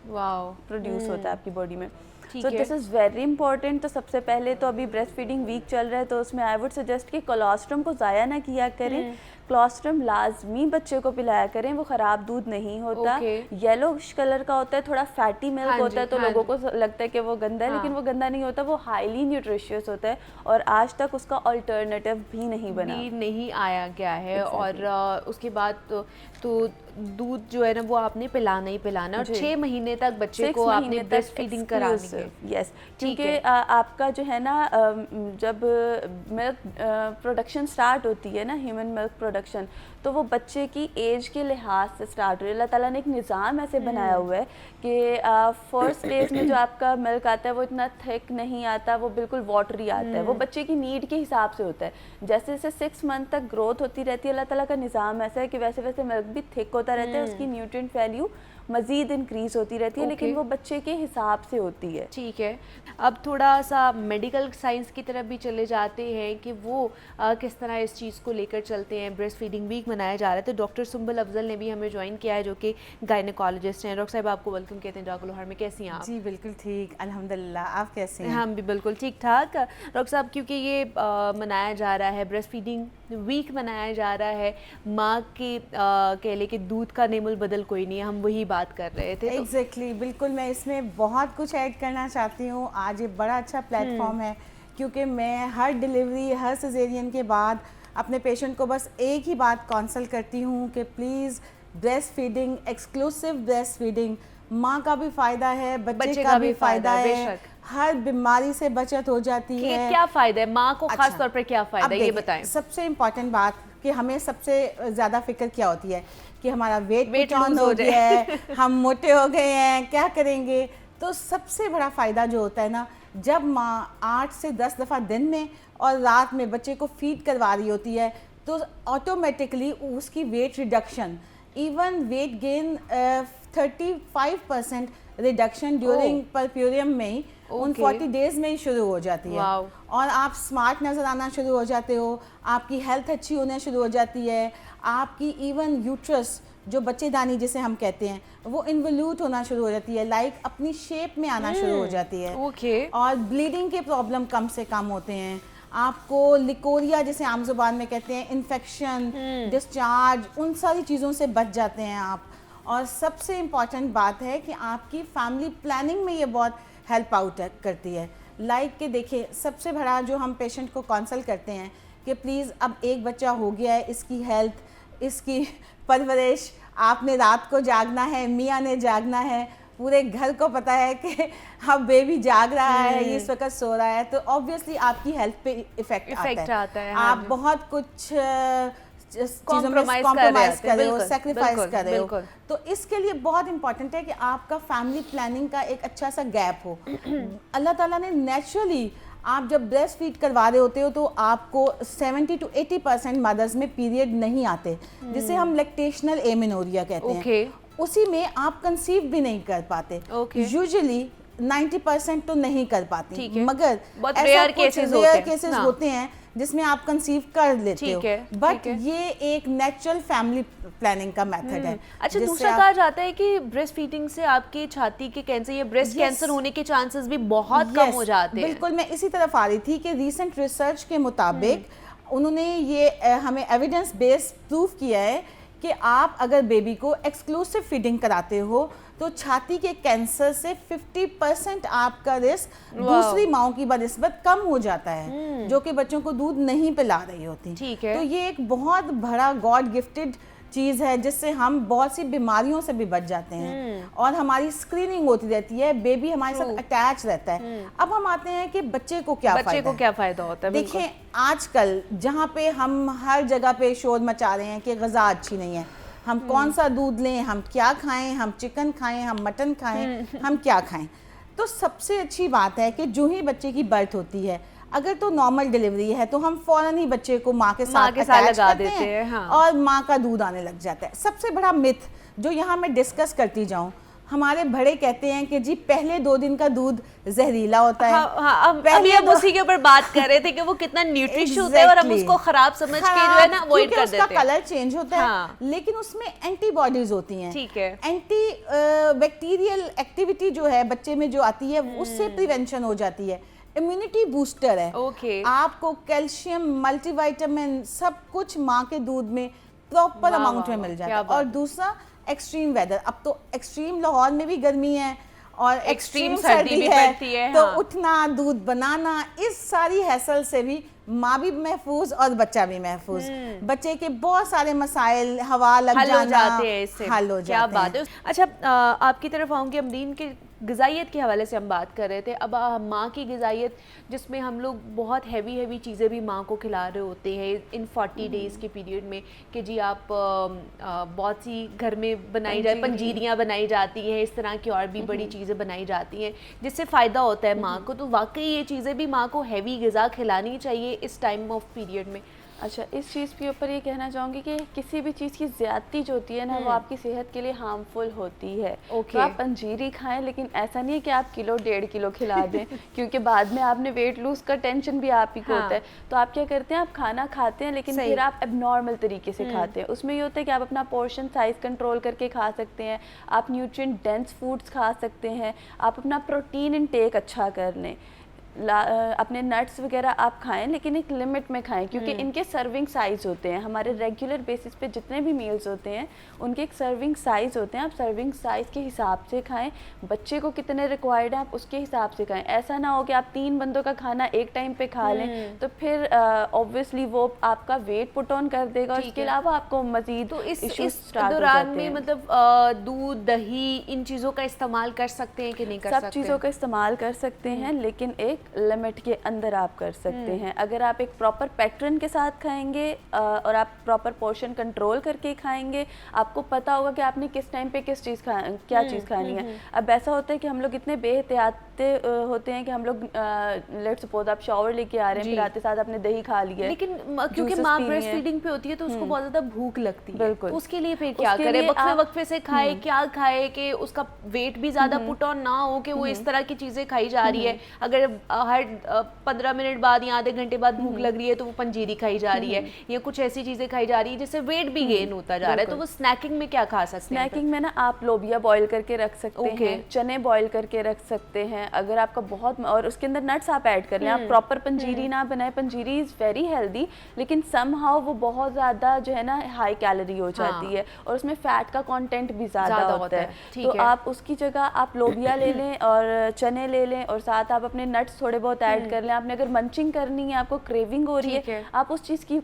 प्रोड्यूस होता है आपकी बॉडी में। So this is very important. तो सबसे पहले तो अभी ब्रेस्ट फीडिंग वीक चल रहा है, तो उसमें आई वुड सजेस्ट कि कोलोस्ट्रम को ज़ाया ना किया करें। कोलोस्ट्रम लाजमी बच्चे को पिलाया करें, वो ख़राब दूध नहीं होता। येलोइश कलर का होता है, थोड़ा फैटी मिल्क होता है, तो लोगों को लगता है कि वो गंदा है, लेकिन वो गंदा नहीं होता, वो हाईली न्यूट्रिशियस होता है और आज तक उसका अल्टरनेटिव भी नहीं आया गया है। और उसके बाद तो दूध जो है ना वो आपने पिलाना ही पिलाना, और 6 महीने तक बच्चे को आपने ब्रेस्ट फीडिंग करानी है। यस, क्योंकि आपका जो है ना जब मिल्क प्रोडक्शन स्टार्ट होती है ना, ह्यूमन मिल्क प्रोडक्शन, तो वो बच्चे की एज के लिहाज से स्टार्ट हो रही है। अल्लाह ताला ने एक निज़ाम ऐसे बनाया हुआ है कि फर्स्ट डेज में जो आपका मिल्क आता है वो इतना थिक नहीं आता, वो बिल्कुल वाटरी आता है, वो बच्चे की नीड के हिसाब से होता है। जैसे जैसे 6 मंथ तक ग्रोथ होती रहती है, अल्लाह ताला का निज़ाम ऐसा है कि वैसे वैसे मिल्क भी थिक होता रहता है, उसकी न्यूट्रिएंट वैल्यू मज़ीद इंक्रीज़ होती रहती है, लेकिन वो बच्चे के हिसाब से होती है। ठीक है। अब थोड़ा सा मेडिकल साइंस की तरफ भी चले जाते हैं कि वो किस तरह इस चीज़ को लेकर चलते हैं ब्रेस्ट फीडिंग वीक मनाया जा रहा है, तो डॉक्टर सुंबल अफजल ने भी हमें ज्वाइन किया है, जो कि गायनेकोलॉजिस्ट हैं। डॉक्टर साहब आपको वेलकम कहते हैं जागो लोहार में, कैसी हैं आप? जी बिल्कुल ठीक, अल्हम्दुलिल्लाह। आप कैसे हैं? हम भी बिल्कुल ठीक ठाक। डॉक्टर साहब, क्योंकि ये मनाया जा रहा है, ब्रेस्ट फीडिंग वीक मनाया जा रहा है, माँ के कह ले कि दूध का नेमुल बदल कोई नहीं है, हम वही बात कर रहे थे। एग्जैक्टली बिल्कुल, मैं इसमें बहुत कुछ ऐड करना चाहती हूँ। आज ये बड़ा अच्छा प्लेटफॉर्म है, क्योंकि मैं हर डिलीवरी, हर सिजेरियन के बाद अपने पेशेंट को बस एक ही बात काउंसल करती हूँ कि please breast feeding, exclusive breast feeding, माँ का भी फ़ायदा है, बच्चे का भी फ़ायदा है, हर बीमारी से बचत हो जाती है। क्या फ़ायदा है माँ को, खास तौर पर क्या फ़ायदा है ये बताएं। सबसे इम्पॉर्टेंट बात कि हमें सबसे ज़्यादा फिक्र क्या होती है कि हमारा वेट ऑन हो गया है, हम मोटे हो गए हैं, क्या करेंगे। तो सबसे बड़ा फ़ायदा जो होता है ना, जब माँ 8 से 10 दफ़ा दिन में और रात में बच्चे को फीड करवा रही होती है, तो ऑटोमेटिकली उसकी weight reduction, even weight gain 35% reduction during puerperium में ही उन 40 डेज में ही शुरू हो जाती है। और आप स्मार्ट नज़र आना शुरू हो जाते हो, आपकी हेल्थ अच्छी होना शुरू हो जाती है, आपकी इवन यूट्रस जो बच्चेदानी जिसे हम कहते हैं वो इन्वोल्यूट होना शुरू हो जाती है, लाइक अपनी शेप में आना शुरू हो जाती है। और ब्लीडिंग के प्रॉब्लम कम से कम होते हैं। आपको लिकोरिया जिसे आम जुबान में कहते हैं, इन्फेक्शन, डिस्चार्ज, उन सारी चीज़ों से बच जाते हैं आप। और सबसे इम्पॉर्टेंट बात है कि आपकी फैमिली प्लानिंग में ये बहुत हेल्प आउट करती है। लाइक कि देखिए, सबसे बड़ा जो हम पेशेंट को काउंसल करते हैं कि प्लीज़ अब एक बच्चा हो गया है, इसकी हेल्थ, इसकी परवरिश, आपने रात को जागना है, मियाँ ने जागना है, पूरे घर को पता है कि अब बेबी जाग रहा है, ये इस वक्त सो रहा है, तो ऑब्वियसली आपकी हेल्थ पे इफेक्ट आता है। आप बहुत कुछ कॉम्प्रोमाइज कर रहे हो, सेक्रीफाइस कर रहे हो। तो इसके लिए बहुत इंपॉर्टेंट है कि आपका फैमिली प्लानिंग का एक अच्छा सा गैप हो। अल्लाह ताला ने नेचुरली, आप जब ब्रेस्ट फीड करवा रहे होते हो तो आपको 70 to 80% मदर्स में पीरियड नहीं आते, जिसे हम लैक्टेशनल एमेनोरिया कहते हैं। उसी में आप कंसीव भी नहीं कर पाते। यूजुअली 90% तो नहीं कर पाती, मगर रेयर केसेस होते हैं जिसमें आप कंसीव कर लेते हो। बट ये एक नेचुरल फैमिली प्लानिंग का मेथड है। अच्छा, दूसरा कहा जाता है कि ब्रेस्ट फीडिंग से आपकी छाती के कैंसर या ब्रेस्ट कैंसर होने के चांसेस भी बहुत कम हो जाते हैं। बिल्कुल, मैं इसी तरफ आ रही थी कि रीसेंट रिसर्च के मुताबिक उन्होंने ये हमें एविडेंस बेस्ड प्रूफ किया है कि आप अगर बेबी को एक्सक्लूसिव फीडिंग कराते हो तो छाती के कैंसर से 50% आपका रिस्क दूसरी माओं की बनिस्बत कम हो जाता है, जो कि बच्चों को दूध नहीं पिला रही होती। ठीक है। तो ये एक बहुत बड़ा गॉड गिफ्टेड चीज़ है, जिससे हम बहुत सी बीमारियों से भी बच जाते हैं और हमारी स्क्रीनिंग होती रहती है, बेबी हमारे साथ अटैच रहता है। अब हम आते हैं कि बच्चे को क्या फ़ायदा होता है। देखिए, आजकल जहाँ पे हम हर जगह पे शोर मचा रहे हैं कि ग़िज़ा अच्छी नहीं है, हम कौन सा दूध लें, हम क्या खाएं, हम चिकन खाएं, हम मटन खाएं, हम क्या खाएं। तो सबसे अच्छी बात है कि जो ही बच्चे की बर्थ होती है, अगर तो नॉर्मल डिलीवरी है तो हम फ़ौरन ही बच्चे को माँ के साथ अटैच करते हैं। हाँ। और माँ का दूध आने लग जाता है। सबसे बड़ा मिथ जो यहाँ मैं डिस्कस करती जाऊँ, हमारे बड़े कहते हैं कि जी पहले 2 दिन का दूध जहरीला होता है। अभी हम उसी के ऊपर बात कर रहे थे कि वो कितना न्यूट्रिश होता है और हम उसको खराब समझ के जो है ना अवॉइड कर देते हैं। उसका कलर चेंज होता है, लेकिन उसमें एंटीबॉडीज होती हैं। ठीक है। एंटी बैक्टीरियल एक्टिविटी जो है बच्चे में जो आती है, उससे प्रिवेंशन हो जाती है। इम्यूनिटी बूस्टर है। आपको कैल्शियम, मल्टीविटामिन सब कुछ माँ के दूध में प्रॉपर अमाउंट में मिल जाता है। और दूसरा, एक्सट्रीम वेदर, अब तो एक्सट्रीम लाहौर में भी गर्मी है और एक्सट्रीम सर्दी भी पड़ती है। तो उठना, दूध बनाना, इस सारी हैसल से भी माँ भी महफूज और बच्चा भी महफूज। बच्चे के बहुत सारे मसाइल हवा लग जाना हल हो जाते हैं। क्या बात है। अच्छा, आपकी तरफ आऊँगी, अमरीन के ग़िज़ाइयत के हवाले से हम बात कर रहे थे। अब माँ की ग़िज़ाइयत, जिसमें हम लोग बहुत हैवी चीज़ें भी माँ को खिला रहे होते हैं इन 40 डेज़ के पीरियड में, कि जी आप बहुत सी घर में बनाई जाए, पंजीरियाँ बनाई जाती हैं, इस तरह की और भी बड़ी चीज़ें बनाई जाती हैं जिससे फ़ायदा होता है माँ को। तो वाकई ये चीज़ें भी माँ को हैवी ग़िज़ा खिलानी चाहिए इस टाइम ऑफ पीरियड में? अच्छा, इस चीज़ के ऊपर ये कहना चाहूँगी कि किसी भी चीज़ की ज़्यादती जो होती है ना वो आपकी सेहत के लिए हार्मफुल होती है। तो आप पंजीरी खाएं, लेकिन ऐसा नहीं है कि आप किलो 1.5 किलो खिला दें क्योंकि बाद में आपने वेट लूज का टेंशन भी आप ही को होता है। तो आप क्या करते हैं, आप खाना खाते हैं लेकिन फिर आप एबनॉर्मल तरीके से खाते हैं। उसमें ये होता है कि आप अपना पोर्शन साइज कंट्रोल करके खा सकते हैं, आप न्यूट्रिएंट डेंस फूड्स खा सकते हैं, आप अपना प्रोटीन इनटेक अच्छा कर लें, अपने नट्स वगैरह आप खाएं लेकिन एक लिमिट में खाएं, क्योंकि इनके सर्विंग साइज़ होते हैं। हमारे रेगुलर बेसिस पे जितने भी मील्स होते हैं उनके एक सर्विंग साइज़ होते हैं, आप सर्विंग साइज़ के हिसाब से खाएं। बच्चे को कितने रिक्वायर्ड है आप उसके हिसाब से खाएं। ऐसा ना हो कि आप 3 बंदों का खाना एक टाइम पे खा लें तो फिर ऑब्वियसली वो आपका वेट पुट ऑन कर देगा और इसके अलावा आपको मजीद तो इस दौरान में मतलब दूध दही इन चीज़ों का इस्तेमाल कर सकते हैं कि नहीं कर सकते? सब चीज़ों का इस्तेमाल कर सकते हैं लेकिन एक लिमिट के अंदर आप कर सकते हैं। अगर आप एक प्रॉपर पैटर्न के साथ खाएंगे और आप प्रॉपर पोर्शन कंट्रोल करके खाएंगे, आपको पता होगा कि आपने किस टाइम पे किस चीज़ क्या चीज़ खानी है। अब ऐसा होता है कि हम लोग इतने बेहतियात होते हैं कि हम लोग लेट्स सपोज आप शावर लेके आ रहे हैं, फिर आते साथ आपने दही खा लिया, लेकिन क्योंकि माँ ब्रेस्ट फीडिंग पे होती है तो उसको बहुत ज्यादा भूख लगती है। बिल्कुल, तो उसके लिए फिर क्या करे, वक्फे वक्फे से खाए, क्या खाए कि उसका वेट भी ज्यादा पुट ऑन ना हो कि वो इस तरह की चीजें खाई जा रही है। अगर हर 15 मिनट बाद या आधे घंटे बाद भूख लग रही है तो वो पंजीरी खाई जा रही है या कुछ ऐसी चीजें खाई जा रही है जिससे वेट भी गेन होता जा रहा है। तो वो स्नैकिंग में क्या खा सकते हैं? स्नैकिंग में ना आप लोबिया बॉईल करके रख सकते हैं, चने बॉईल करके रख सकते हैं। अगर आपका बहुत, और उसके अंदर नट्स आप ऐड कर लें। आप प्रॉपर पंजीरी ना बनाए, पंजीरी इज वेरी हेल्दी लेकिन समहाउ वो बहुत ज़्यादा जो है ना हाई कैलोरी हो जाती है और उसमें फैट का कंटेंट भी ज़्यादा होता है। तो आप उसकी जगह आप लोबिया ले लें और चने ले लें और साथ आप अपने नट्स थोड़े बहुत ऐड कर लें। आपने अगर मंचिंग करनी है, आपको क्रेविंग हो रही है, आप उस चीज़ की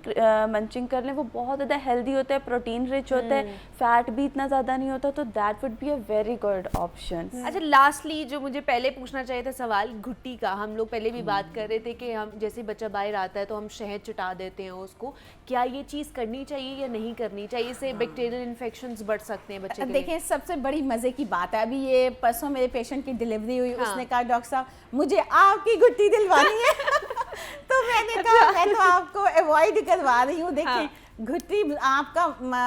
मंचिंग कर लें। वो बहुत ज़्यादा हेल्दी होता है, प्रोटीन रिच होता है, फैट भी इतना ज़्यादा नहीं होता, तो that would be a very good option. अच्छा, लास्टली जो मुझे पहले पूछना चाहिए था सवाल घुट्टी का, हम लोग पहले भी बात कर रहे थे कि हम जैसे बच्चा बाहर आता है तो हम शहद चटा देते हैं उसको, क्या ये चीज़ करनी चाहिए या नहीं करनी चाहिए? इससे बैक्टीरियल इन्फेक्शंस बढ़ सकते हैं बच्चे के लिए। देखिए, सबसे बड़ी मज़े की बात है, अभी ये परसों मेरे पेशेंट की डिलीवरी हुई, उसने कहा डॉक्टर साहब मुझे आपकी घुट्टी दिलवानी है तो मैंने कहा मैं तो आपको अवॉइड करवा रही हूँ। देखें, घुट्टी आपका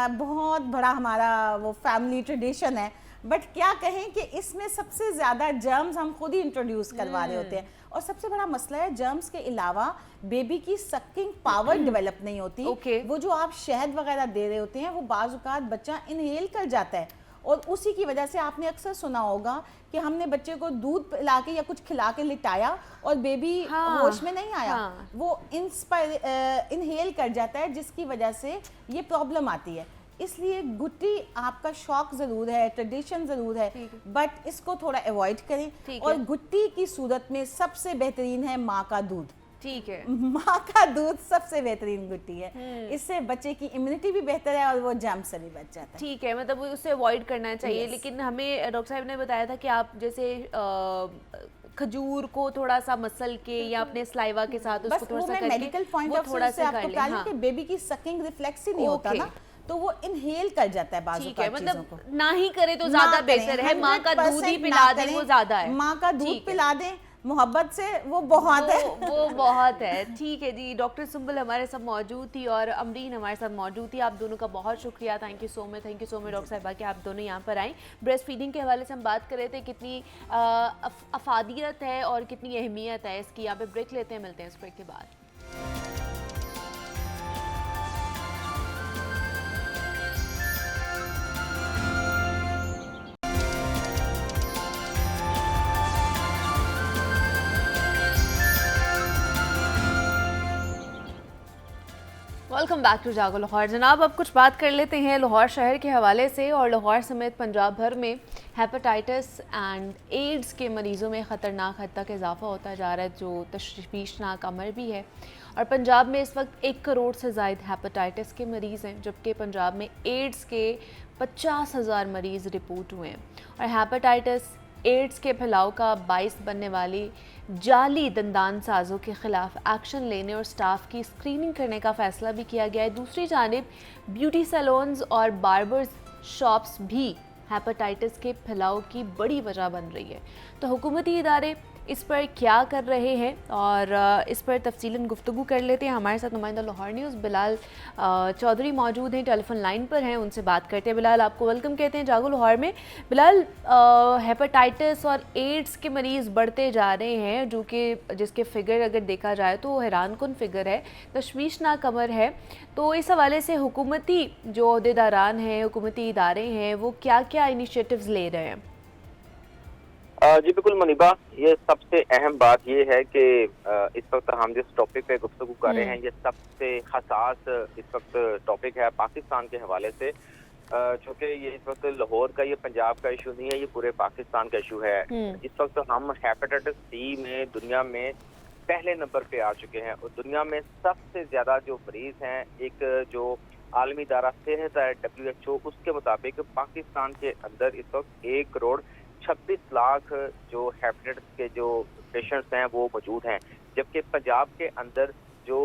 बहुत बड़ा हमारा वो फैमिली ट्रेडिशन है, बट क्या कहें कि इसमें सबसे ज़्यादा जर्म्स हम खुद ही इंट्रोड्यूस करवा रहे होते हैं। और सबसे बड़ा मसला है जर्म्स के अलावा बेबी की सकिंग पावर डेवलप नहीं होती। वो जो आप शहद वगैरह दे रहे होते हैं वो बाज़-औक़ात बच्चा इनहेल कर जाता है और उसी की वजह से आपने अक्सर सुना होगा कि हमने बच्चे को दूध पिला के या कुछ खिला के लिटाया और बेबी होश में नहीं आया, वो इनहेल कर जाता है जिसकी वजह से ये प्रॉब्लम आती है। इसलिए घुट्टी आपका शौक ज़रूर है, ट्रेडिशन ज़रूर है, बट इसको थोड़ा अवॉइड करें। और घुट्टी की सूरत में सबसे बेहतरीन है माँ का दूध। ठीक है, माँ का दूध सबसे बेहतरीन घुट्टी है, इससे बच्चे की इम्यूनिटी भी बेहतर है और वो जर्म से भी बच जाता है। ठीक है, मतलब उसे अवॉइड करना चाहिए। लेकिन हमें डॉक्टर साहब ने बताया था कि आप जैसे खजूर को थोड़ा सा मसल के या अपने स्लाइवा के साथ उसको थोड़ा सा करके मेडिकल पॉइंट ऑफ व्यू से आपको बता रही कि बेबी की सकिंग रिफ्लेक्स ही नहीं होता ना, तो वो इनहेल कर जाता है बाजू का, मतलब ना ही करे तो ज्यादा बेहतर है। माँ का दूध ही पिला दें वो ज्यादा है। माँ का दूध पिला दें मोहब्बत से, वो बहुत है, वो बहुत है। ठीक है जी, डॉक्टर सुंबल हमारे साथ मौजूद थी और अमरीन हमारे साथ मौजूद थी। आप दोनों का बहुत शुक्रिया, thank you so much doctor साहिबा कि आप दोनों यहाँ पर आएँ। ब्रेस्ट फीडिंग के हवाले से हम बात कर रहे थे, कितनी अफादियत है और कितनी अहमियत है इसकी। यहाँ पे ब्रेक लेते हैं, मिलते हैं इस ब्रेक के बाद। वेलकम बैक टू जागो लाहौर। जनाब, अब कुछ बात कर लेते हैं लाहौर शहर के हवाले से। और लाहौर समेत पंजाब भर में हेपेटाइटिस एंड एड्स के मरीज़ों में ख़तरनाक हद तक इजाफा होता जा रहा है, जो तशवीशनाक अमर भी है। और पंजाब में इस वक्त 1 करोड़ से ज़ायद हेपेटाइटिस के मरीज़ हैं, जबकि पंजाब में एड्स के 50,000 मरीज़ रिपोर्ट हुए हैं। और हेपेटाइटिस एड्स के फैलाव का बाइस बनने वाली जाली दंदान साजों के खिलाफ एक्शन लेने और स्टाफ की स्क्रीनिंग करने का फैसला भी किया गया है। दूसरी जानिब ब्यूटी सैलून्स और बार्बर्स शॉप्स भी हेपेटाइटिस के फैलाव की बड़ी वजह बन रही है। तो हुकूमती इदारे इस पर क्या कर रहे हैं और इस पर तफसीलन गुफ्तगू कर लेते हैं। हमारे साथ नुमाइंदा लाहौर न्यूज़ बिलाल चौधरी मौजूद हैं, टेलीफोन लाइन पर हैं, उनसे बात करते हैं। बिलाल, आपको वेलकम कहते हैं जागो लाहौर में। बिलाल, हेपेटाइटिस और एड्स के मरीज़ बढ़ते जा रहे हैं, जो कि जिसके फिगर अगर देखा जाए तो हैरानकुन फिगर है, तशवीशनाक अमर है। तो इस हवाले से हुकूमती जो अहदेदारान हैं, हुकूमती इदारे हैं, वो क्या क्या इनिशिएटिव्स ले रहे हैं? जी बिल्कुल मुनीबा, ये सबसे अहम बात ये है कि इस वक्त हम जिस टॉपिक पे गुफ्तगू कर रहे हैं, ये सबसे हसास इस वक्त टॉपिक है पाकिस्तान के हवाले से, चूँकि ये इस वक्त लाहौर का, ये पंजाब का इशू नहीं है, ये पूरे पाकिस्तान का इशू है। इस वक्त हम हेपेटाइटिस सी में दुनिया में पहले नंबर पे आ चुके हैं और दुनिया में सबसे ज़्यादा जो मरीज़ हैं, एक जो आलमी इदारा सेहत है WHO, उसके मुताबिक पाकिस्तान के अंदर इस वक्त 1 करोड़ 26 लाख जो हेपेटाइटिस के जो पेशेंट्स हैं वो मौजूद हैं, जबकि पंजाब के अंदर जो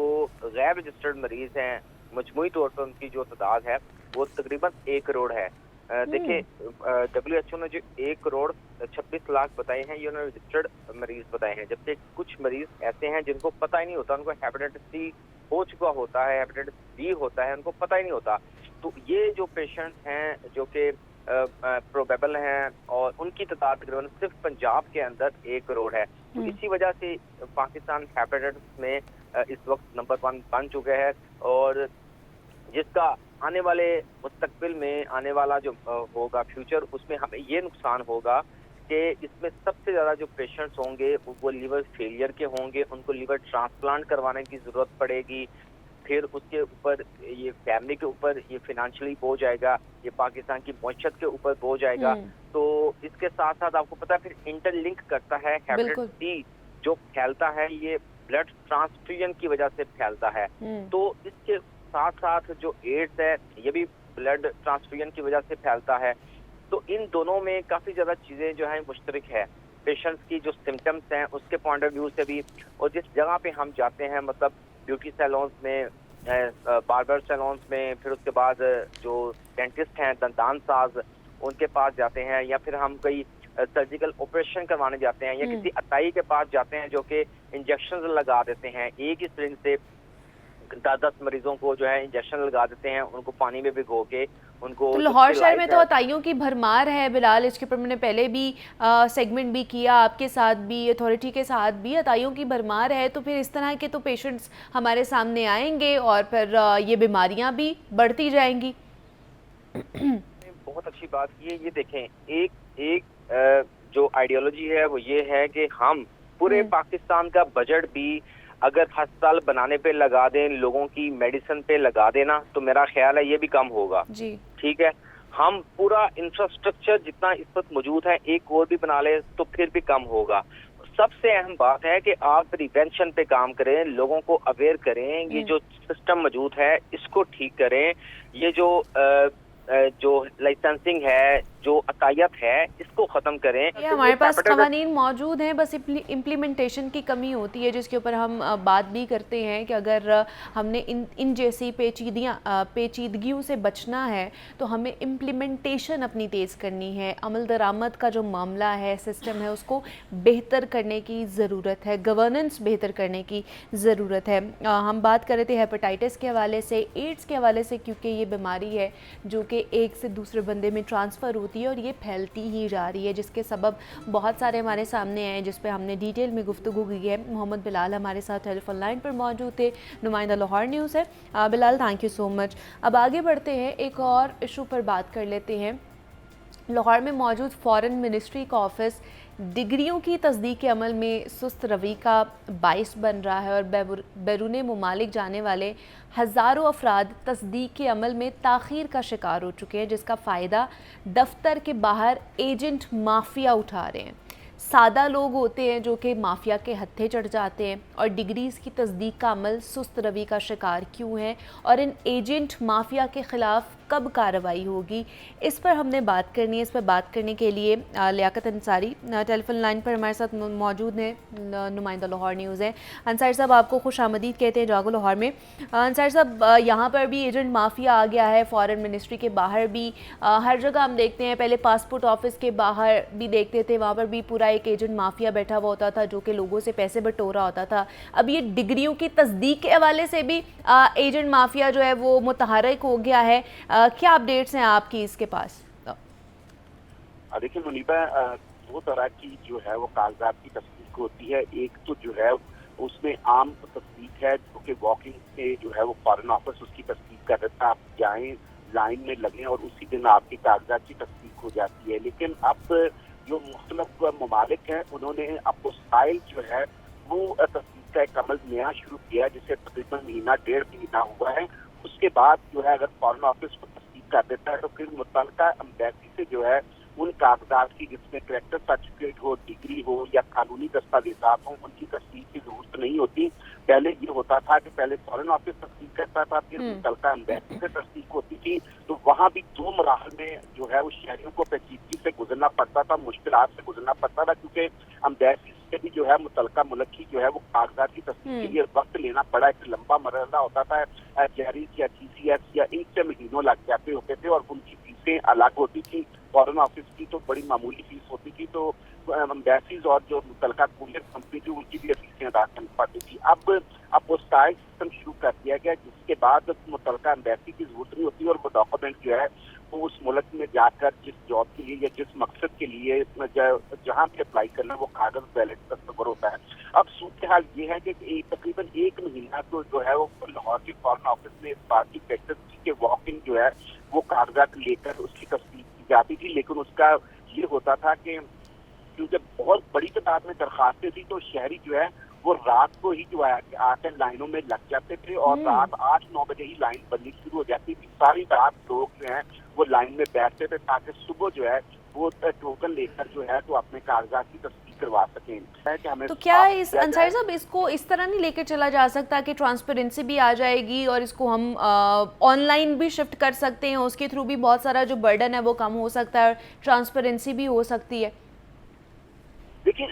गैर रजिस्टर्ड मरीज़ हैं मजमूई तौर पर उनकी जो तादाद है वो तकरीबन 1 करोड़ है। देखिए, WHO ने जो 1 करोड़ 26 लाख बताए हैं, ये उन्होंने रजिस्टर्ड मरीज बताए हैं, जबकि कुछ मरीज ऐसे हैं जिनको पता ही नहीं होता, उनको हेपेटाइटिस सी हो चुका होता है, हेपेटाइटिस बी होता है, उनको पता ही नहीं होता। तो ये जो पेशेंट्स हैं जो कि प्रोबेबल हैं और उनकी तादाद तकरीबन सिर्फ पंजाब के अंदर 1 करोड़ है। तो इसी वजह से पाकिस्तान हेपेटाइटिस में इस वक्त नंबर 1 बन चुका है और जिसका आने वाले मुस्तकबिल में आने वाला जो होगा फ्यूचर, उसमें हमें ये नुकसान होगा कि इसमें सबसे ज़्यादा जो पेशेंट्स होंगे वो लीवर फेलियर के होंगे, उनको लीवर ट्रांसप्लांट करवाने की ज़रूरत पड़ेगी। फिर उसके ऊपर ये फैमिली के ऊपर ये फिनेंशियली बोझ आएगा, ये पाकिस्तान की मईशत के ऊपर बोझ आएगा। तो इसके साथ साथ आपको पता है फिर इंटरलिंक करता है, हेपेटाइटिस सी जो फैलता है ये ब्लड ट्रांसफ्यूजन की वजह से फैलता है। तो इसके साथ साथ जो एड्स है ये भी ब्लड ट्रांसफ्यूजन की वजह से फैलता है। तो इन दोनों में काफ़ी ज़्यादा चीज़ें जो हैं मुश्तरक है, पेशेंट्स की जो सिम्टम्स हैं उसके पॉइंट ऑफ व्यू से भी, और जिस जगह पे हम जाते हैं मतलब ब्यूटी सैलून्स में, बार्बर सैलून्स में, फिर उसके बाद जो डेंटिस्ट हैं, दंतान साज, उनके पास जाते हैं, या फिर हम कोई सर्जिकल ऑपरेशन करवाने जाते हैं या किसी अताई के पास जाते हैं जो कि इंजेक्शन लगा देते हैं, एक ही सिरिंज से 10 मरीजों को जो है इंजेक्शन लगा देते हैं, उनको पानी में भिगो के उनको। तो लाहौर शहर में तो अताइयों की भरमार है बिलाल, इसके ऊपर मैंने पहले भी सेगमेंट भी किया, आपके साथ भी, अथॉरिटी के साथ भी, अताइयों की भरमार है। तो फिर इस तरह के तो पेशेंट्स हमारे सामने आएंगे और फिर ये बीमारियां भी बढ़ती जाएंगी। बहुत अच्छी बात ये देखें, एक जो आइडियोलॉजी है वो ये है कि हम पूरे पाकिस्तान का बजट भी अगर अस्पताल बनाने पे लगा दें, लोगों की मेडिसिन पे लगा देना, तो मेरा ख्याल है ये भी कम होगा जी। ठीक है, हम पूरा इंफ्रास्ट्रक्चर जितना इस वक्त मौजूद है एक और भी बना ले तो फिर भी कम होगा। सबसे अहम बात है कि आप प्रिवेंशन पे काम करें, लोगों को अवेयर करें, ये जो सिस्टम मौजूद है इसको ठीक करें, ये जो लाइसेंसिंग है, जो अतायत है, इसको ख़त्म करें। ये हमारे पास क़वानीन मौजूद हैं, बस इम्प्लीमेंटेशन की कमी होती है, जिसके ऊपर हम बात भी करते हैं कि अगर हमने इन जैसी पेचीदगियों से बचना है तो हमें इम्प्लीमेंटेशन अपनी तेज़ करनी है। अमल दरामद का जो मामला है, सिस्टम है, उसको बेहतर करने की ज़रूरत है, गवर्नेंस बेहतर करने की ज़रूरत है। हम बात कर रहे थे हेपेटाइटिस के हवाले से, एड्स के हवाले से, क्योंकि ये बीमारी है जो कि एक से दूसरे बंदे में ट्रांसफ़र होती है और ये फैलती ही जा रही है, जिसके सबब बहुत सारे हमारे सामने आए, जिस पे हमने डिटेल में गुफ्तगू की है। मोहम्मद बिलाल हमारे साथ टेलीफोन लाइन पर मौजूद थे, नुमाइंदा लाहौर न्यूज़ है। Bilal, thank you so much. अब आगे बढ़ते हैं, एक और इशू पर बात कर लेते हैं। लाहौर में मौजूद फ़ॉरेन मिनिस्ट्री का ऑफिस डिग्रियों की तस्दीक के अमल में सुस्त रवि का बाइस बन रहा है और बैरून मुमालिक जाने वाले हज़ारों अफराद तस्दीक के अमल में ताख़ीर का शिकार हो चुके हैं, जिसका फ़ायदा दफ्तर के बाहर एजेंट माफिया उठा रहे हैं। सादा लोग होते हैं जो कि माफिया के हत्थे चढ़ जाते हैं, और डिग्रीज़ की तस्दीक का अमल सुस्त रवि का शिकार क्यों है और इन एजेंट माफिया के ख़िलाफ़ कब कार्रवाई होगी, इस पर हमने बात करनी है। इस पर बात करने के लिए लियाकत अंसारी टेलीफोन लाइन पर हमारे साथ मौजूद हैं, नुमाइंदा लाहौर न्यूज़ है। अंसारी साहब, आपको खुशामदीद कहते हैं जागो लाहौर में। अंसारी साहब, यहाँ पर भी एजेंट माफिया आ गया है, फॉरेन मिनिस्ट्री के बाहर भी, हर जगह हम देखते हैं। पहले पासपोर्ट ऑफिस के बाहर भी देखते थे, वहाँ पर भी पूरा एक एजेंट माफिया बैठा हुआ होता था जो कि लोगों से पैसे बटोरा होता था। अब ये डिग्रियों की तस्दीक के हवाले से भी एजेंट माफिया जो है वो मुतहर्रिक हो गया है। क्या अपडेट्स हैं आपकी इसके पास? देखिए मुनीबा, दो तरह की जो है वो कागजात की तस्दीक होती है। एक तो जो है उसमें आम तस्दीक है जो कि वॉकिंग से जो है वो फॉरेन ऑफिस उसकी तस्दीक कर देता है, आप जाएं लाइन में लगें और उसी दिन आपकी कागजात की तस्दीक हो जाती है। लेकिन अब जो मुख्तलिफ ममालिक हैं उन्होंने अपोस्टाइल जो है वो तस्दीक का एक अमल नया शुरू किया है, जिसे तकरीबन महीना 1.5 महीना हुआ है। उसके बाद जो है अगर फॉरेन ऑफिस को तस्दीक कर देता है तो फिर मुतल्लिका एम्बेसी से जो है उन कागजात की जिसमें कैरेक्टर सर्टिफिकेट हो, डिग्री हो या कानूनी दस्तावेजात हो, उनकी तस्दीक की जरूरत नहीं होती। पहले ये होता था कि पहले फॉरेन ऑफिस तस्दीक करता था, फिर मुतल्लिका एम्बेसी से तस्दीक होती थी। तो वहाँ भी 2 मराहल में जो है वो शहरियों को पेचीदगी से गुजरना पड़ता था, मुश्किलात से गुजरना पड़ता था, क्योंकि एम्बेसी से भी जो है मुतल्लिका मुल्क की जो है वो कागजात की तस्दीक के लिए वक्त लेना पड़ा। एक लंबा मरहला होता था, जहरीज या TCS या इनसे महीनों लग जाते होते थे और उनकी फीसें अलग होती थी। फॉरेन ऑफिस की तो बड़ी मामूली फीस होती थी, तो एम्बेसीज और जो मुतल्लिका कुरियर कंपनी थी उनकी भी फीसें अदा करनी पड़ती थी। अब अपोस्टाइल सिस्टम शुरू कर दिया गया, जिसके बाद मुतल्लिका एम्बेसी की जरूरत नहीं होती और वो डॉक्यूमेंट जो है वो उस मुल्क में जाकर जिस जॉब के लिए या जिस मकसद के लिए जहाँ पे अप्लाई करना वो कागज बैलेट तस्वर होता है। अब सूरत हाल ये है कि तकरीबन 1 महीना तो जो है वो लाहौर के फॉरेन ऑफिस में इस बात की प्रैक्टिस थी कि वॉक इन जो है वो कागजात लेकर उसकी तस्दीक की जाती थी। लेकिन उसका ये होता था कि क्योंकि बहुत बड़ी तादाद में दरखास्तें थी तो शहरी जो है वो रात को ही जो है आकर लाइनों में लग जाते थे और रात 8-9 बजे ही लाइन बननी शुरू हो जाती थी। सारी रात लोग जो है वो लाइन में बैठते थे ताकि सुबह जो है वो टोकन लेकर जो है तो अपने कागजात की तस्दीक करवा सकें। तो क्या इस अंसारी साहब इसको इस तरह नहीं लेकर चला जा सकता कि ट्रांसपेरेंसी भी आ जाएगी और इसको हम ऑनलाइन भी शिफ्ट कर सकते हैं, उसके थ्रू भी बहुत सारा जो बर्डन है वो कम हो सकता है और ट्रांसपेरेंसी भी हो सकती है? देखिए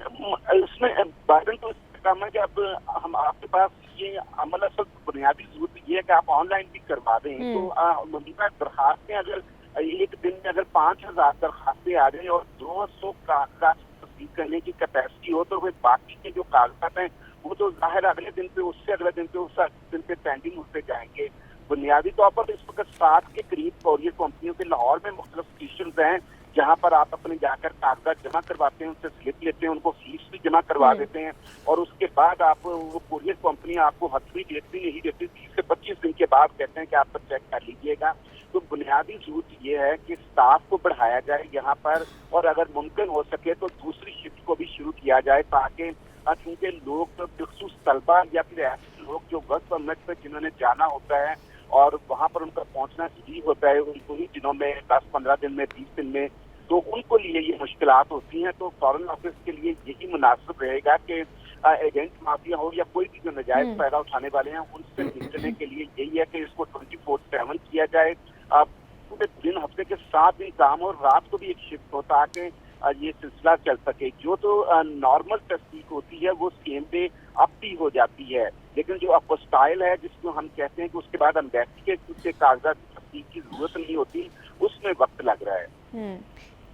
इसमें बर्डन तो काम है कि अब हम आपके पास ये अमल असल बुनियादी जरूरत ये है कि आप ऑनलाइन भी करवा दें। तो मुनीबा, दरखास्तें अगर एक दिन में अगर 5000 दरखास्तें आ जाए और 200 कागजात तस्दीक करने की कैपेसिटी हो तो फिर बाकी के जो कागजात हैं वो तो जाहिर अगले दिन पे उससे अगले दिन पे उस दिन पे पेंडिंग होते जाएंगे। बुनियादी तौर पर इस वक्त 7 के करीब कोरियर कंपनियों के लाहौर में मुख्तलिफ स्टेशन हैं जहाँ पर आप अपने जाकर कागजात जमा करवाते हैं, उनसे स्लिप लेते हैं, उनको फीस भी जमा करवा देते हैं और उसके बाद आप वो कुरियर कंपनी आपको हथवी डेट भी नहीं देती, 20 से 25 दिन के बाद कहते हैं कि आप चेक कर लीजिएगा। तो बुनियादी जरूरत ये है कि स्टाफ को बढ़ाया जाए यहाँ पर और अगर मुमकिन हो सके तो दूसरी शिफ्ट को भी शुरू किया जाए ताकि क्योंकि लोग बिखसूस तलबा या फिर ऐसे लोग जो वर्क परमिट पे जिन्होंने जाना होता है और वहाँ पर उनका पहुँचना सही होता है उन्हीं दिनों में 10-15 दिन में 20 दिन में, तो उनको लिए ये मुश्किलात होती हैं। तो फॉरेन ऑफिस के लिए यही मुनासिब रहेगा कि एजेंट माफिया हो या कोई भी जो नाजायज फायदा उठाने वाले हैं उनसे निपटने के लिए यही है कि इसको 24/7 किया जाए। पूरे दिन हफ्ते के 7 दिन काम और रात को भी एक शिफ्ट हो ताकि ये सिलसिला चल सके। जो तो नॉर्मल तस्दीक होती है वो सेम डे अप भी हो जाती है, लेकिन जो अपोस्टाइल है जिसको हम कहते हैं कि उसके बाद एम्बेसी के कागजात की तस्दीक की जरूरत नहीं होती, उसमें वक्त लग रहा है।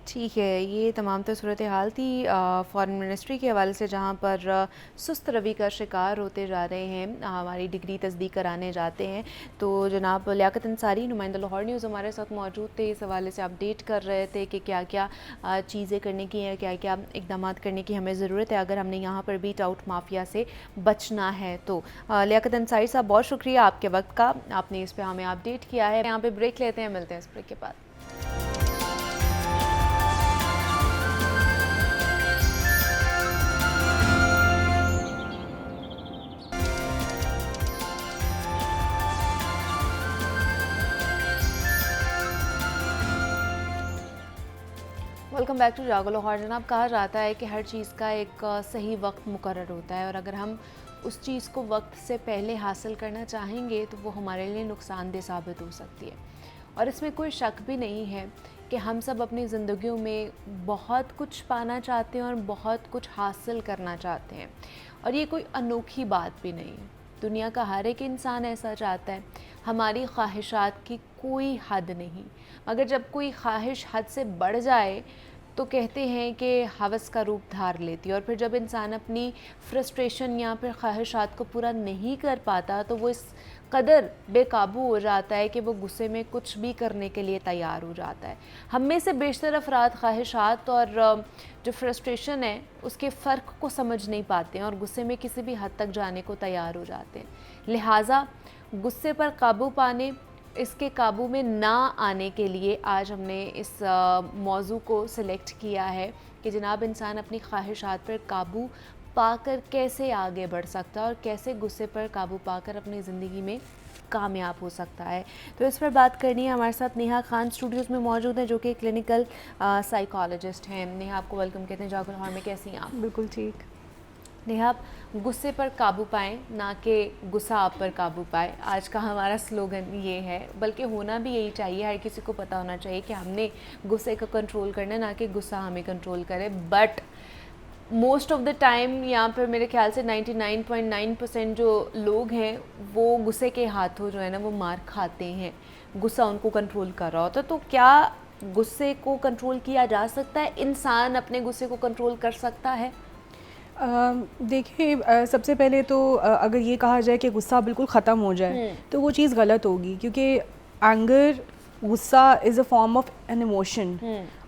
ठीक है, ये तमाम तो सूरत हाल थी फॉरेन मिनिस्ट्री के हवाले से जहाँ पर सुस्त रवि का शिकार होते जा रहे हैं, हमारी डिग्री तस्दीक कराने जाते हैं। तो जनाब लियाकत अंसारी नुमाइंदा लाहौर न्यूज़ हमारे साथ मौजूद थे, इस हवाले से अपडेट कर रहे थे कि क्या क्या चीज़ें करने की हैं, क्या क्या इक़दाम करने की हमें ज़रूरत है अगर हमने यहाँ पर भी टाउट माफिया से बचना है। तो लियाकत अंसारी साहब, बहुत शुक्रिया आपके वक्त का, आपने इस पर हमें अपडेट किया है। यहाँ पर ब्रेक लेते हैं, मिलते हैं इस ब्रेक के बाद। वेलकम बैक टू जागो लाहौर। जनाब, कहा जाता है कि हर चीज़ का एक सही वक्त मुकर्रर होता है और अगर हम उस चीज़ को वक्त से पहले हासिल करना चाहेंगे तो वो हमारे लिए नुकसानदेह साबित हो सकती है। और इसमें कोई शक भी नहीं है कि हम सब अपनी ज़िंदगियों में बहुत कुछ पाना चाहते हैं और बहुत कुछ हासिल करना चाहते हैं, और ये कोई अनोखी बात भी नहीं है। दुनिया का हर एक इंसान ऐसा चाहता है। हमारी ख्वाहिशात की कोई हद नहीं, मगर जब कोई ख्वाहिश हद से बढ़ जाए तो कहते हैं कि हवस का रूप धार लेती है, और फिर जब इंसान अपनी फ्रस्ट्रेशन या फिर ख्वाहिशात को पूरा नहीं कर पाता तो वो इस कदर बेकाबू हो जाता है कि वो गुस्से में कुछ भी करने के लिए तैयार हो जाता है। हम में से बेशतर अफराद ख्वाहिशात और जो फ्रस्ट्रेशन है उसके फ़र्क को समझ नहीं पाते हैं और गुस्से में किसी भी हद तक जाने को तैयार हो जाते हैं। लिहाजा गुस्से पर काबू पाने, इसके काबू में ना आने के लिए आज हमने इस मौजू को सिलेक्ट किया है कि जनाब इंसान अपनी ख्वाहिशात पर काबू पाकर कैसे आगे बढ़ सकता है और कैसे गुस्से पर काबू पाकर अपनी ज़िंदगी में कामयाब हो सकता है। तो इस पर बात करनी है। हमारे साथ नेहा खान स्टूडियोज़ में मौजूद हैं, जो कि क्लिनिकल साइकोलॉजिस्ट हैं। नेहा, आपको वेलकम कहते हैं जागो लाहौर में। कैसी हैं आप? बिल्कुल ठीक। नेहा, आप गुस्से पर काबू पाएं, ना कि गुस्सा आप पर काबू पाए, आज का हमारा स्लोगन ये है। बल्कि होना भी यही चाहिए, हर किसी को पता होना चाहिए कि हमने गुस्से को कंट्रोल करना है, ना कि गुस्सा हमें कंट्रोल करे। But most of the time यहाँ पर मेरे ख्याल से 99.9% जो लोग हैं वो गुस्से के हाथों जो है ना वो मार खाते हैं। गुस्सा उनको कंट्रोल कर रहा होता है। तो क्या गुस्से को कंट्रोल किया जा सकता है? इंसान अपने गुस्से को कंट्रोल कर सकता है? देखिए, सबसे पहले तो अगर ये कहा जाए कि गुस्सा बिल्कुल ख़त्म हो जाए तो वो चीज़ गलत होगी, क्योंकि एंगर, गुस्सा is a form of an emotion,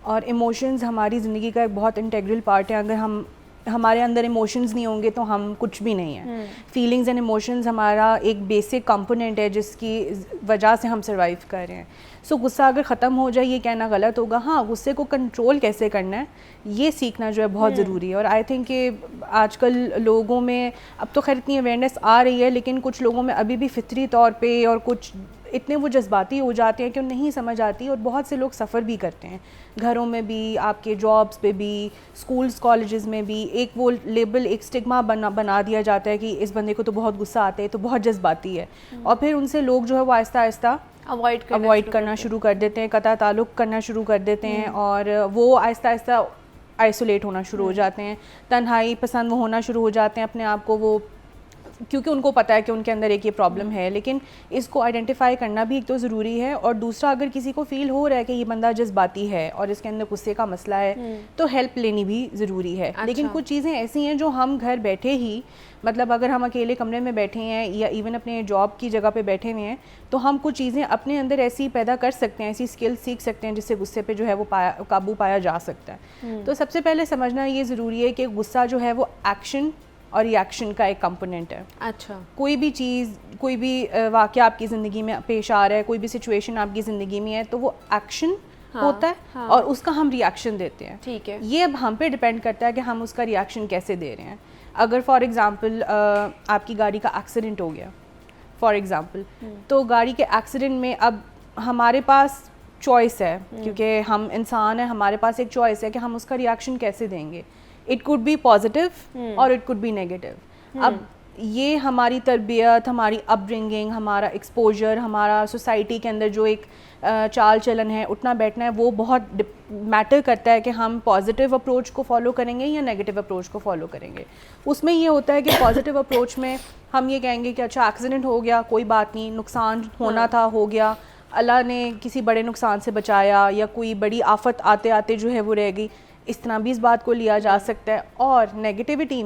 और इमोशंस हमारी ज़िंदगी का एक बहुत इंटीग्रल पार्ट है। अगर हमारे अंदर इमोशंस नहीं होंगे तो हम कुछ भी नहीं है। फीलिंग्स एंड इमोशंस हमारा एक बेसिक कंपोनेंट है जिसकी वजह से हम सर्वाइव कर रहे हैं। सो गुस्सा अगर ख़त्म हो जाए ये कहना गलत होगा। हाँ, गुस्से को कंट्रोल कैसे करना है ये सीखना जो है बहुत ज़रूरी है। और आई थिंक कि आजकल लोगों में अब तो खैर इतनी अवेयरनेस आ रही है, लेकिन कुछ लोगों में अभी भी फितरी तौर पे और कुछ इतने वो जज्बाती हो जाते हैं कि उन्हें नहीं समझ आती, और बहुत से लोग सफ़र भी करते हैं, घरों में भी, आपके जॉब्स पे भी, स्कूल्स कॉलेजेस में भी। एक वो लेबल, एक स्टिग्मा बना दिया जाता है कि इस बंदे को तो बहुत गुस्सा आता है, तो बहुत जज्बाती है, और फिर उनसे लोग जो है वो आहिस्ता आहिस्ता अवॉइड करना शुरू कर देते हैं, कता ताल्लुक़ करना शुरू कर देते हैं, और वो आहिस्ता आहिस्ता आइसोलेट होना शुरू हो जाते हैं, तन्हाई पसंद वो होना शुरू हो जाते हैं अपने आप को वो, क्योंकि उनको पता है कि उनके अंदर एक ये प्रॉब्लम है। लेकिन इसको आइडेंटिफाई करना भी एक तो ज़रूरी है, और दूसरा अगर किसी को फ़ील हो रहा है कि ये बंदा जज्बाती है और इसके अंदर गुस्से का मसला है तो हेल्प लेनी भी ज़रूरी है। अच्छा। लेकिन कुछ चीज़ें ऐसी हैं जो हम घर बैठे ही, मतलब अगर हम अकेले कमरे में बैठे हैं या इवन अपने जॉब की जगह पे बैठे हुए हैं, तो हम कुछ चीज़ें अपने अंदर ऐसी पैदा कर सकते हैं, ऐसी स्किल सीख सकते हैं जिससे गुस्से पे जो है वो काबू पाया जा सकता है। तो सबसे पहले समझना ये ज़रूरी है कि गुस्सा जो है वो एक्शन और रिएक्शन का एक कंपोनेंट है। अच्छा। कोई भी चीज़, कोई भी वाक़या आपकी ज़िंदगी में पेश आ रहा है, कोई भी सिचुएशन आपकी ज़िंदगी में है, तो वो एक्शन होता है और उसका हम रिएक्शन देते हैं। ठीक है। ये अब हम पे डिपेंड करता है कि हम उसका रिएक्शन कैसे दे रहे हैं। अगर फॉर एग्ज़ाम्पल आपकी गाड़ी का एक्सीडेंट हो गया फॉर एग्ज़ाम्पल, तो गाड़ी के एक्सीडेंट में अब हमारे पास चॉइस है, क्योंकि हम इंसान हैं, हमारे पास एक चॉइस है कि हम उसका रिएक्शन कैसे देंगे। इट कुड बी पॉजिटिव और इट कुड बी नेगेटिव। अब ये हमारी तरबियत, हमारी अपब्रिंगिंग, हमारा एक्सपोजर, हमारा सोसाइटी के अंदर जो एक चाल चलन है, उठना बैठना है, वो बहुत मैटर करता है कि हम पॉजिटिव अप्रोच को फॉलो करेंगे या नेगेटिव अप्रोच को फॉलो करेंगे। उसमें ये होता है कि पॉजिटिव अप्रोच में हम ये कहेंगे कि अच्छा एक्सीडेंट हो गया, कोई बात नहीं, नुकसान होना था, हो गया, अल्लाह ने किसी बड़े नुकसान से बचाया, या कोई बड़ी आफत आते आते जो है वो रह गई, इस तरह भी इस बात को लिया जा सकता है। और नेगेटिविटी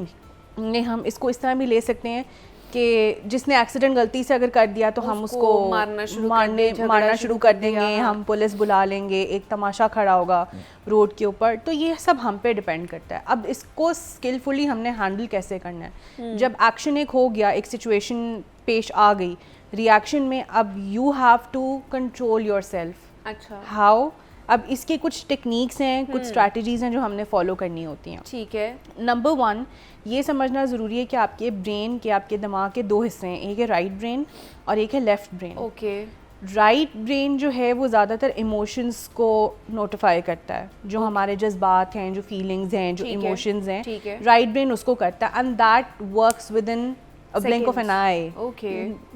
में हम इसको इस तरह भी ले सकते हैं कि जिसने एक्सीडेंट गलती से अगर कर दिया तो हम उसको मारना शुरू कर देंगे, हम पुलिस बुला लेंगे, एक तमाशा खड़ा होगा रोड के ऊपर। तो ये सब हम पे डिपेंड करता है। अब इसको स्किलफुली हमने हैंडल कैसे करना है। जब एक्शन एक हो गया, एक सिचुएशन पेश आ गई, रिएक्शन में अब you have to control yourself. अच्छा। हाउ? अब इसकी कुछ टेक्निक्स हैं, कुछ स्ट्रैटेजीज़ हैं जो हमने फॉलो करनी होती हैं। ठीक है। नंबर 1, ये समझना ज़रूरी है कि आपके ब्रेन के, आपके दिमाग के 2 हिस्से हैं, एक है राइट ब्रेन और एक है left brain. Okay. Right brain जो है वो ज़्यादातर इमोशंस को नोटिफाई करता है, जो हमारे जज्बात हैं, जो फीलिंग्स हैं, जो इमोशंस हैं, राइट ब्रेन उसको करता है, and that works with in a blink of an eye,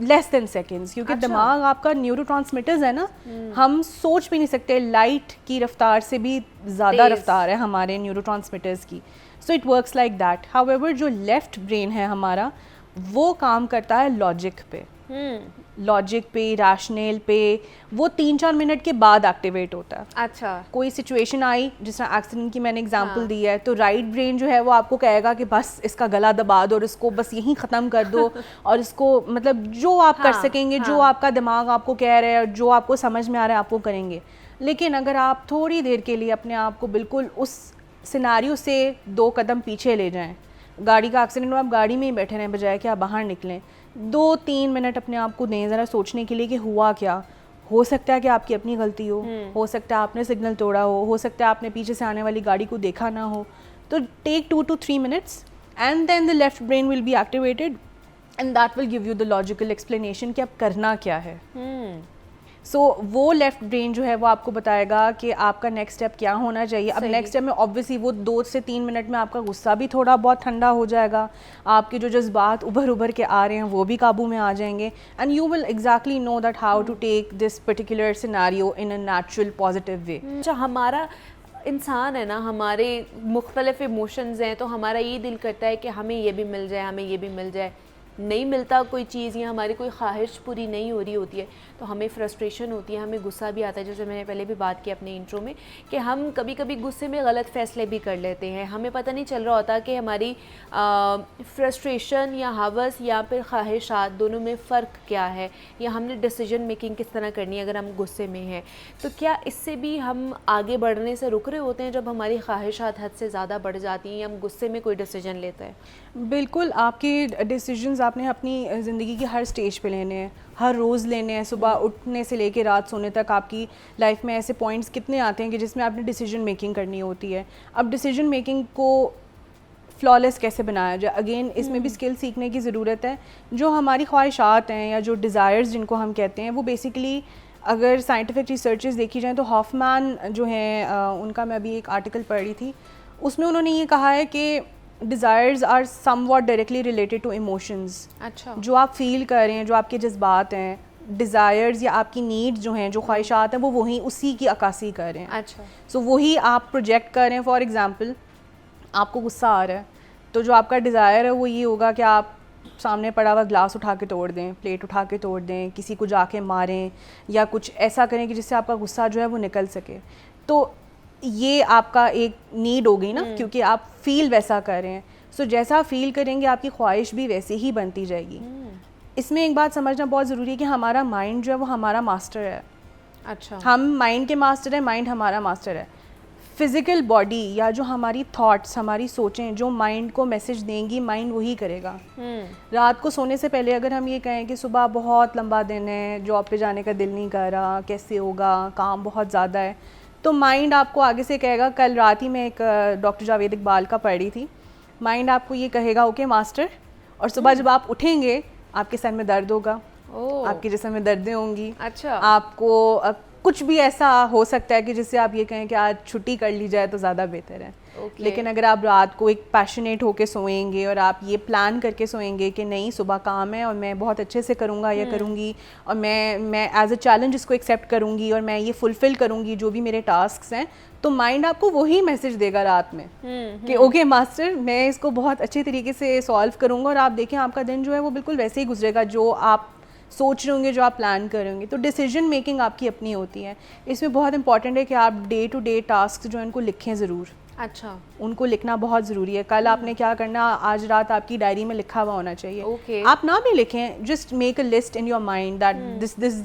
less than seconds, क्योंकि दिमाग आपका न्यूरोट्रांसमिटर्स है ना, हम सोच भी नहीं सकते, लाइट की रफ्तार से भी ज़्यादा रफ्तार है हमारे न्यूरोट्रांसमिटर्स की। So it works like that. However जो लेफ्ट ब्रेन है हमारा, वो काम करता है लॉजिक पे, लॉजिक पे, रैशनल पे, वो 3-4 मिनट के बाद एक्टिवेट होता है। अच्छा, कोई सिचुएशन आई, जिस तरह एक्सीडेंट की मैंने एग्जांपल दी है, तो राइट ब्रेन जो है वो आपको कहेगा कि बस इसका गला दबा दो और इसको बस यहीं ख़त्म कर दो और इसको मतलब जो आप कर सकेंगे, जो आपका दिमाग आपको कह रहा है और जो आपको समझ में आ रहा है आप वो करेंगे। लेकिन अगर आप थोड़ी देर के लिए अपने आप को बिल्कुल उस सिनारियो से 2 कदम पीछे ले जाएं, गाड़ी का एक्सीडेंट हो, आप गाड़ी में ही बैठे रहें बजाय कि आप बाहर निकलें, 2-3 मिनट अपने आप को दें ज़रा सोचने के लिए कि हुआ क्या। हो सकता है कि आपकी अपनी गलती हो सकता है आपने सिग्नल तोड़ा हो सकता है आपने पीछे से आने वाली गाड़ी को देखा ना हो। तो take 2 to 3 minutes and then the left brain will be activated and that will give you the logical explanation कि अब करना क्या है। सो वो लेफ्ट ब्रेन जो है वो आपको बताएगा कि आपका नेक्स्ट स्टेप क्या होना चाहिए। अब नेक्स्ट स्टेप में ऑब्वियसली वो 2 से 3 मिनट में आपका गुस्सा भी थोड़ा बहुत ठंडा हो जाएगा, आपके जो जज्बात उभर के आ रहे हैं वो भी काबू में आ जाएंगे, and you will exactly know that how to take this particular scenario in a natural positive way. जो हमारा इंसान है ना, हमारे मुख्तलिफ इमोशंस हैं, तो हमारा ये दिल करता है कि हमें ये भी मिल जाए, हमें ये भी मिल जाए। नहीं मिलता कोई चीज़ या हमारी कोई ख्वाहिश पूरी नहीं हो रही होती है तो हमें फ्रस्ट्रेशन होती है, हमें गुस्सा भी आता है। जैसे मैंने पहले भी बात की अपने इंट्रो में कि हम कभी कभी गुस्से में गलत फ़ैसले भी कर लेते हैं, हमें पता नहीं चल रहा होता कि हमारी फ्रस्ट्रेशन या हवस या फिर ख्वाहिशात दोनों में फ़र्क क्या है, या हमने डिसीजन मेकिंग किस तरह करनी है अगर हम गुस्से में हैं। तो क्या इससे भी हम आगे बढ़ने से रुक रहे होते हैं जब हमारी ख्वाहिशात हद से ज़्यादा बढ़ जाती हैं या हम गुस्से में कोई डिसीजन लेते हैं? बिल्कुल, आपके डिसीजंस आपने अपनी ज़िंदगी की हर स्टेज पे लेने हैं, हर रोज़ लेने हैं। सुबह उठने से लेके रात सोने तक आपकी लाइफ में ऐसे पॉइंट्स कितने आते हैं कि जिसमें आपने डिसीजन मेकिंग करनी होती है। अब डिसीजन मेकिंग को फ्लॉलेस कैसे बनाया जाए, अगेन इसमें भी स्किल सीखने की ज़रूरत है। जो हमारी ख्वाहिशात हैं या जो डिज़ायर्स जिनको हम कहते हैं, वो बेसिकली अगर साइंटिफिक रिसर्चेस देखी जाएँ तो हॉफमैन जो हैं उनका मैं अभी एक आर्टिकल पढ़ रही थी, उसमें उन्होंने ये कहा है कि desires are somewhat directly related to emotions. अच्छा, जो आप फील कर रहे हैं, जो आपके जज्बात हैं, डिज़ायर्स या आपकी नीड्स जो हैं, जो ख्वाहिशात हैं, वो वही उसी की अक्कासी कर रहे हैं। अच्छा, सो वही आप प्रोजेक्ट कर रहे हैं। फॉर एग्जांपल, आपको गुस्सा आ रहा है तो जो आपका डिज़ायर है वो ये होगा कि आप सामने पड़ा हुआ ग्लास उठा के तोड़ दें, प्लेट उठा के तोड़ दें, किसी को जाके मारें या कुछ ऐसा करें कि जिससे आपका गुस्सा जो है वो निकल सके। तो ये आपका एक नीड हो गई ना, क्योंकि आप फील वैसा कर रहे हैं। सो जैसा आप फील करेंगे आपकी ख्वाहिश भी वैसे ही बनती जाएगी। इसमें एक बात समझना बहुत ज़रूरी है कि हमारा माइंड जो है वो हमारा मास्टर है। अच्छा, हम माइंड के मास्टर है, माइंड हमारा मास्टर है। फिज़िकल बॉडी या जो हमारी थॉट्स, हमारी सोचें जो माइंड को मैसेज देंगी, माइंड वही करेगा। रात को सोने से पहले अगर हम ये कहें कि सुबह बहुत लंबा दिन है, जॉब पे जाने का दिल नहीं कर रहा, कैसे होगा, काम बहुत ज़्यादा है, तो माइंड आपको आगे से कहेगा। कल रात ही मैं एक डॉक्टर जावेद इकबाल का पढ़ रही थी, माइंड आपको ये कहेगा ओके मास्टर, और सुबह जब आप उठेंगे आपके सर में दर्द होगा, आपके जिस्म में दर्दें होंगी। अच्छा, आपको कुछ भी ऐसा हो सकता है कि जिससे आप ये कहें कि आज छुट्टी कर ली जाए तो ज़्यादा बेहतर है। लेकिन अगर आप रात को एक पैशनेट होके सोएंगे और आप ये प्लान करके सोएंगे कि नहीं सुबह काम है और मैं बहुत अच्छे से करूँगा या करूँगी, और मैं एज अ चैलेंज इसको एक्सेप्ट करूँगी और मैं ये फुलफ़िल करूँगी जो भी मेरे टास्क हैं, तो माइंड आपको वही मैसेज देगा रात में कि ओके मास्टर, मैं इसको बहुत अच्छे तरीके से सॉल्व करूँगा, और आप देखें आपका दिन जो है वो बिल्कुल वैसे ही गुजरेगा जो आप सोच रहे होंगे, जो आप प्लान करेंगे। तो डिसीजन मेकिंग आपकी अपनी होती है। इसमें बहुत इंपॉर्टेंट है कि आप डे टू डे टास्क जो है उनको लिखें ज़रूर। अच्छा, उनको लिखना बहुत ज़रूरी है। कल आपने क्या करना, आज रात आपकी डायरी में लिखा हुआ होना चाहिए। Okay. आप ना भी लिखें, just make a list in your mind that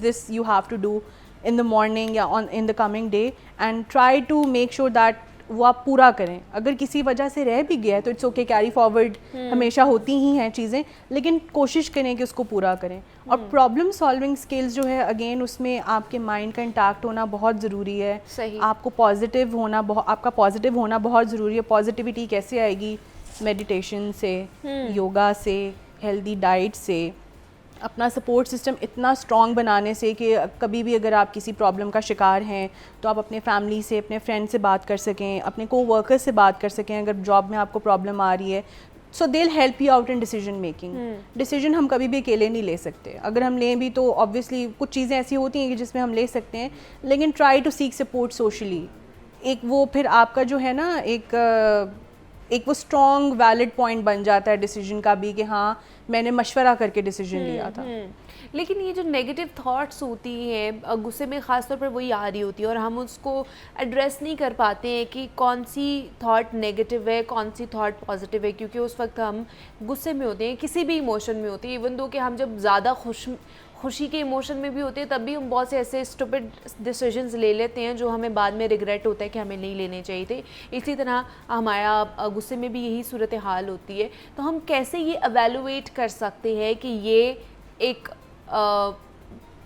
this you have to do in the morning या in the coming day, and try to make sure that वो आप पूरा करें। अगर किसी वजह से रह भी गया है तो इट्स ओके, कैरी फॉरवर्ड हमेशा होती ही हैं चीज़ें, लेकिन कोशिश करें कि उसको पूरा करें। और प्रॉब्लम सॉल्विंग स्किल्स जो है, अगेन उसमें आपके माइंड का इंटैक्ट होना बहुत ज़रूरी है। सही। आपको पॉजिटिव होना, आपका पॉजिटिव होना बहुत ज़रूरी है। पॉजिटिविटी कैसे आएगी? मेडिटेशन से, योगा से, हेल्दी डाइट से, अपना सपोर्ट सिस्टम इतना स्ट्रॉन्ग बनाने से कि कभी भी अगर आप किसी प्रॉब्लम का शिकार हैं तो आप अपने फैमिली से, अपने फ्रेंड से बात कर सकें, अपने को वर्कर से बात कर सकें। अगर जॉब में आपको प्रॉब्लम आ रही है, सो देल help you out in decision making. Decision हम कभी भी अकेले नहीं ले सकते, अगर हम लें भी तो ऑब्वियसली कुछ चीज़ें ऐसी होती हैं कि जिसमें हम ले सकते हैं, लेकिन try to seek support socially. एक वो फिर आपका जो है ना एक वो स्ट्रॉन्ग वैलिड पॉइंट बन जाता है डिसीजन का भी कि हाँ मैंने मशवरा करके डिसीजन लिया था। लेकिन ये जो नेगेटिव थॉट्स होती हैं गुस्से में ख़ास तौर पर वही आ रही होती है और हम उसको एड्रेस नहीं कर पाते हैं कि कौन सी थॉट नेगेटिव है, कौन सी थॉट पॉजिटिव है, क्योंकि उस वक्त हम गुस्से में होते हैं, किसी भी इमोशन में होते हैं। इवन दो कि हम जब ज़्यादा खुशी के इमोशन में भी होते हैं तब भी हम बहुत से ऐसे स्टूपिड डिसीजंस ले लेते हैं जो हमें बाद में रिग्रेट होता है कि हमें नहीं लेने चाहिए थे। इसी तरह हमारा गुस्से में भी यही सूरत हाल होती है। तो हम कैसे ये एवेलुएट कर सकते हैं कि ये एक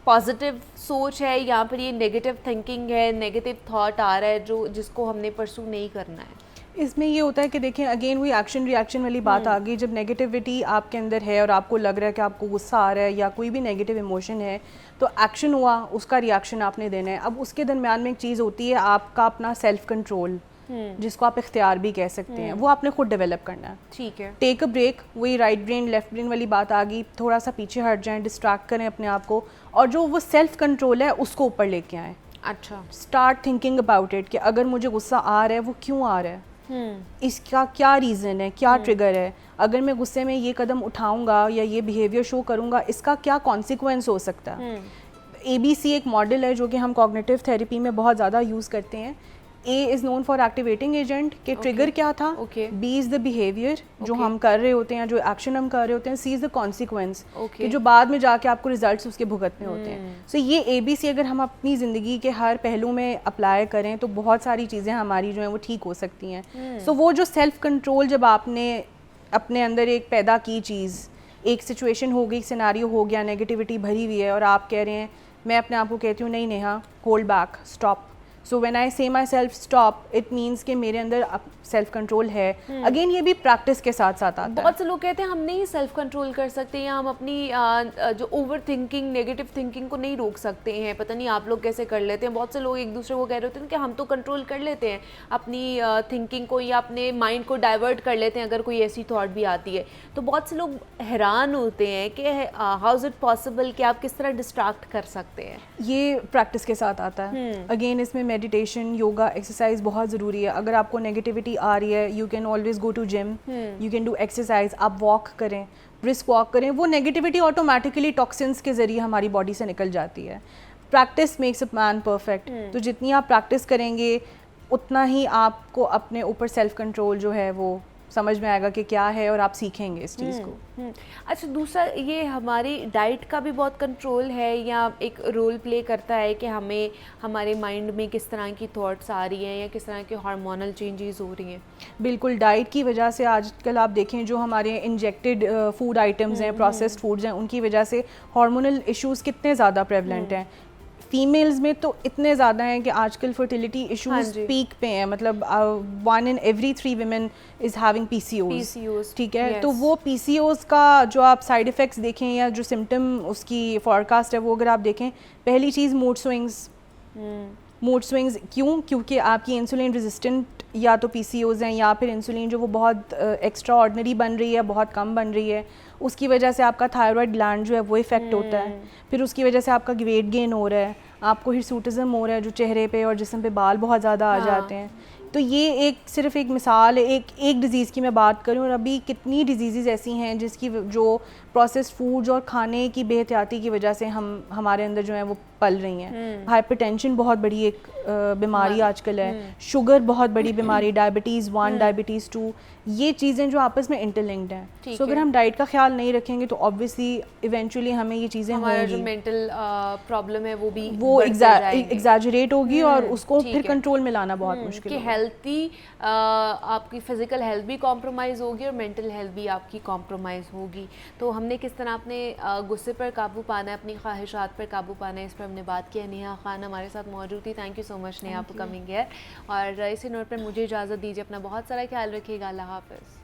पॉजिटिव सोच है या फिर ये नेगेटिव थिंकिंग है, नेगेटिव थॉट आ रहा है जिसको हमने परसू नहीं करना है? इसमें ये होता है कि देखें अगेन वही एक्शन रिएक्शन वाली बात आ गई। जब नेगेटिविटी आपके अंदर है और आपको लग रहा है कि आपको गुस्सा आ रहा है या कोई भी नेगेटिव इमोशन है, तो एक्शन हुआ, उसका रिएक्शन आपने देना है। अब उसके दरमियान में एक चीज़ होती है आपका अपना सेल्फ कंट्रोल, जिसको आप इख्तियार भी कह सकते हैं, वो आपने खुद डेवलप करना है। ठीक है, टेक अ ब्रेक, वही राइट ब्रेन लेफ्ट ब्रेन वाली बात आ गई, थोड़ा सा पीछे हट जाएं, डिस्ट्रैक्ट करें अपने आप को और जो वो सेल्फ कंट्रोल है उसको ऊपर लेके आएँ। अच्छा, स्टार्ट थिंकिंग अबाउट इट कि अगर मुझे गुस्सा आ रहा है वो क्यों आ रहा है, इसका क्या रीज़न है, क्या ट्रिगर है, अगर मैं गुस्से में ये कदम उठाऊंगा या ये बिहेवियर शो करूंगा इसका क्या कॉन्सिक्वेंस हो सकता है। ABC एक मॉडल है जो कि हम कॉग्निटिव थेरेपी में बहुत ज़्यादा यूज़ करते हैं। A is known for activating agent के ट्रिगर क्या था, B इज़ द बिहेवियर जो हम कर रहे होते हैं, जो एक्शन हम कर रहे होते हैं, C इज़ द कॉन्सिक्वेंस कि जो बाद में जाके आपको रिजल्ट्स उसके भुगतने होते हैं। सो ये ABC अगर हम अपनी ज़िंदगी के हर पहलू में अप्लाई करें तो बहुत सारी चीज़ें हमारी जो हैं वो ठीक हो सकती हैं। सो वो जो सेल्फ कंट्रोल जब आपने अपने अंदर एक पैदा की चीज़, एक सिचुएशन हो गई, सिनेरियो हो गया, नेगेटिविटी भरी हुई है और आप कह रहे हैं, मैं अपने आप को कहती हूँ नहीं Neha hold back, stop. So when I say myself stop it means कि मेरे अंदर सेल्फ कंट्रोल है। अगेन ये भी प्रैक्टिस के साथ साथ आता है। बहुत से लोग कहते हैं हम नहीं सेल्फ कंट्रोल कर सकते या हम अपनी जो ओवर थिंकिंग, नेगेटिव थिंकिंग को नहीं रोक सकते हैं, पता नहीं आप लोग कैसे कर लेते हैं। बहुत से लोग एक दूसरे को कह रहे होते हैं कि हम तो कंट्रोल कर लेते हैं अपनी थिंकिंग को या अपने माइंड को डाइवर्ट कर लेते हैं अगर कोई ऐसी थॉट भी आती है। तो बहुत से लोग हैरान होते हैं कि हाउ इज़ इट पॉसिबल कि आप किस तरह डिस्ट्रैक्ट कर सकते हैं। ये प्रैक्टिस के साथ आता है। अगेन इसमें मेडिटेशन, योगा, एक्सरसाइज बहुत ज़रूरी है। अगर आपको नेगेटिविटी आ रही है you can always go to gym, you can do exercise, आप वॉक करें, ब्रिस्क वॉक करें, वो नेगेटिविटी ऑटोमेटिकली टॉक्सिन्स के ज़रिए हमारी बॉडी से निकल जाती है। Practice makes a man perfect. तो जितनी आप प्रैक्टिस करेंगे उतना ही आपको अपने ऊपर सेल्फ कंट्रोल जो है वो समझ में आएगा कि क्या है और आप सीखेंगे इस चीज़ को। अच्छा, दूसरा ये हमारी डाइट का भी बहुत कंट्रोल है या एक रोल प्ले करता है कि हमें हमारे माइंड में किस तरह की थॉट्स आ रही हैं या किस तरह के हार्मोनल चेंजेस हो रही हैं? बिल्कुल, डाइट की वजह से आजकल आप देखें जो हमारे इंजेक्टेड फूड आइटम्स हैं, प्रोसेस्ड फूड्स हैं, उनकी वजह से हार्मोनल इश्यूज़ कितने ज़्यादा प्रेवलेंट हैं। फीमेल्स में तो इतने ज़्यादा हैं कि आजकल फर्टिलिटी इश्यूज पीक पे हैं, मतलब 1 in every 3 women is having PCOS। ठीक है, तो वो PCOS का जो आप साइड इफ़ेक्ट्स देखें या जो सिम्टम उसकी फॉरकास्ट है वो अगर आप देखें, पहली चीज़ मूड स्विंग्स। मूड स्विंग्स क्योंकि आपकी इंसुलिन रेजिस्टेंट या तो PCOS हैं या फिर इंसुलिन जो वो बहुत एक्स्ट्रा ऑर्डिनरी बन रही है, बहुत कम बन रही है, उसकी वजह से आपका थायराइड ग्लैंड जो है वो इफ़ेक्ट होता है। फिर उसकी वजह से आपका वेट गेन हो रहा है, आपको हिर्सूटिज़म हो रहा है जो चेहरे पे और जिस्म पे बाल बहुत ज़्यादा आ जाते हैं। तो ये एक सिर्फ एक मिसाल है, एक डिज़ीज़ की मैं बात करूँ, और अभी कितनी डिजीज़ ऐसी हैं जिसकी जो प्रोसेस्ड फूड्स और खाने की बेहतियाती की वजह से हमारे अंदर जो है वो पल रही हैं। हाइपरटेंशन बहुत बड़ी एक बीमारी आजकल है, शुगर बहुत बड़ी बीमारी, डायबिटीज़ 1, डायबिटीज़ 2, ये चीज़ें जो आपस में इंटरलिंक्ड हैं। सो अगर हम डाइट का ख्याल नहीं रखेंगे तो ऑब्वियसली इवेंचुअली हमें ये चीज़ें हमारा जो मेंटल प्रॉब्लम है वो एग्जैजरेट होगी और उसको फिर कंट्रोल में लाना बहुत मुश्किल है। हेल्थी आपकी फिजिकल हेल्थ भी कॉम्प्रोमाइज़ होगी और मेंटल हेल्थ भी आपकी कॉम्प्रोमाइज़ होगी। तो हमने किस तरह अपने गुस्से पर काबू पाना है, अपनी ख्वाहिशात पर काबू पाना है, इस पर हमने बात की है। नेहा खान हमारे साथ मौजूद थी। Thank you so much Neha for coming here. और इसी नोट पर मुझे इजाज़त दीजिए, अपना बहुत सारा ख्याल रखिएगा। अल्लाह हाफ़िज़।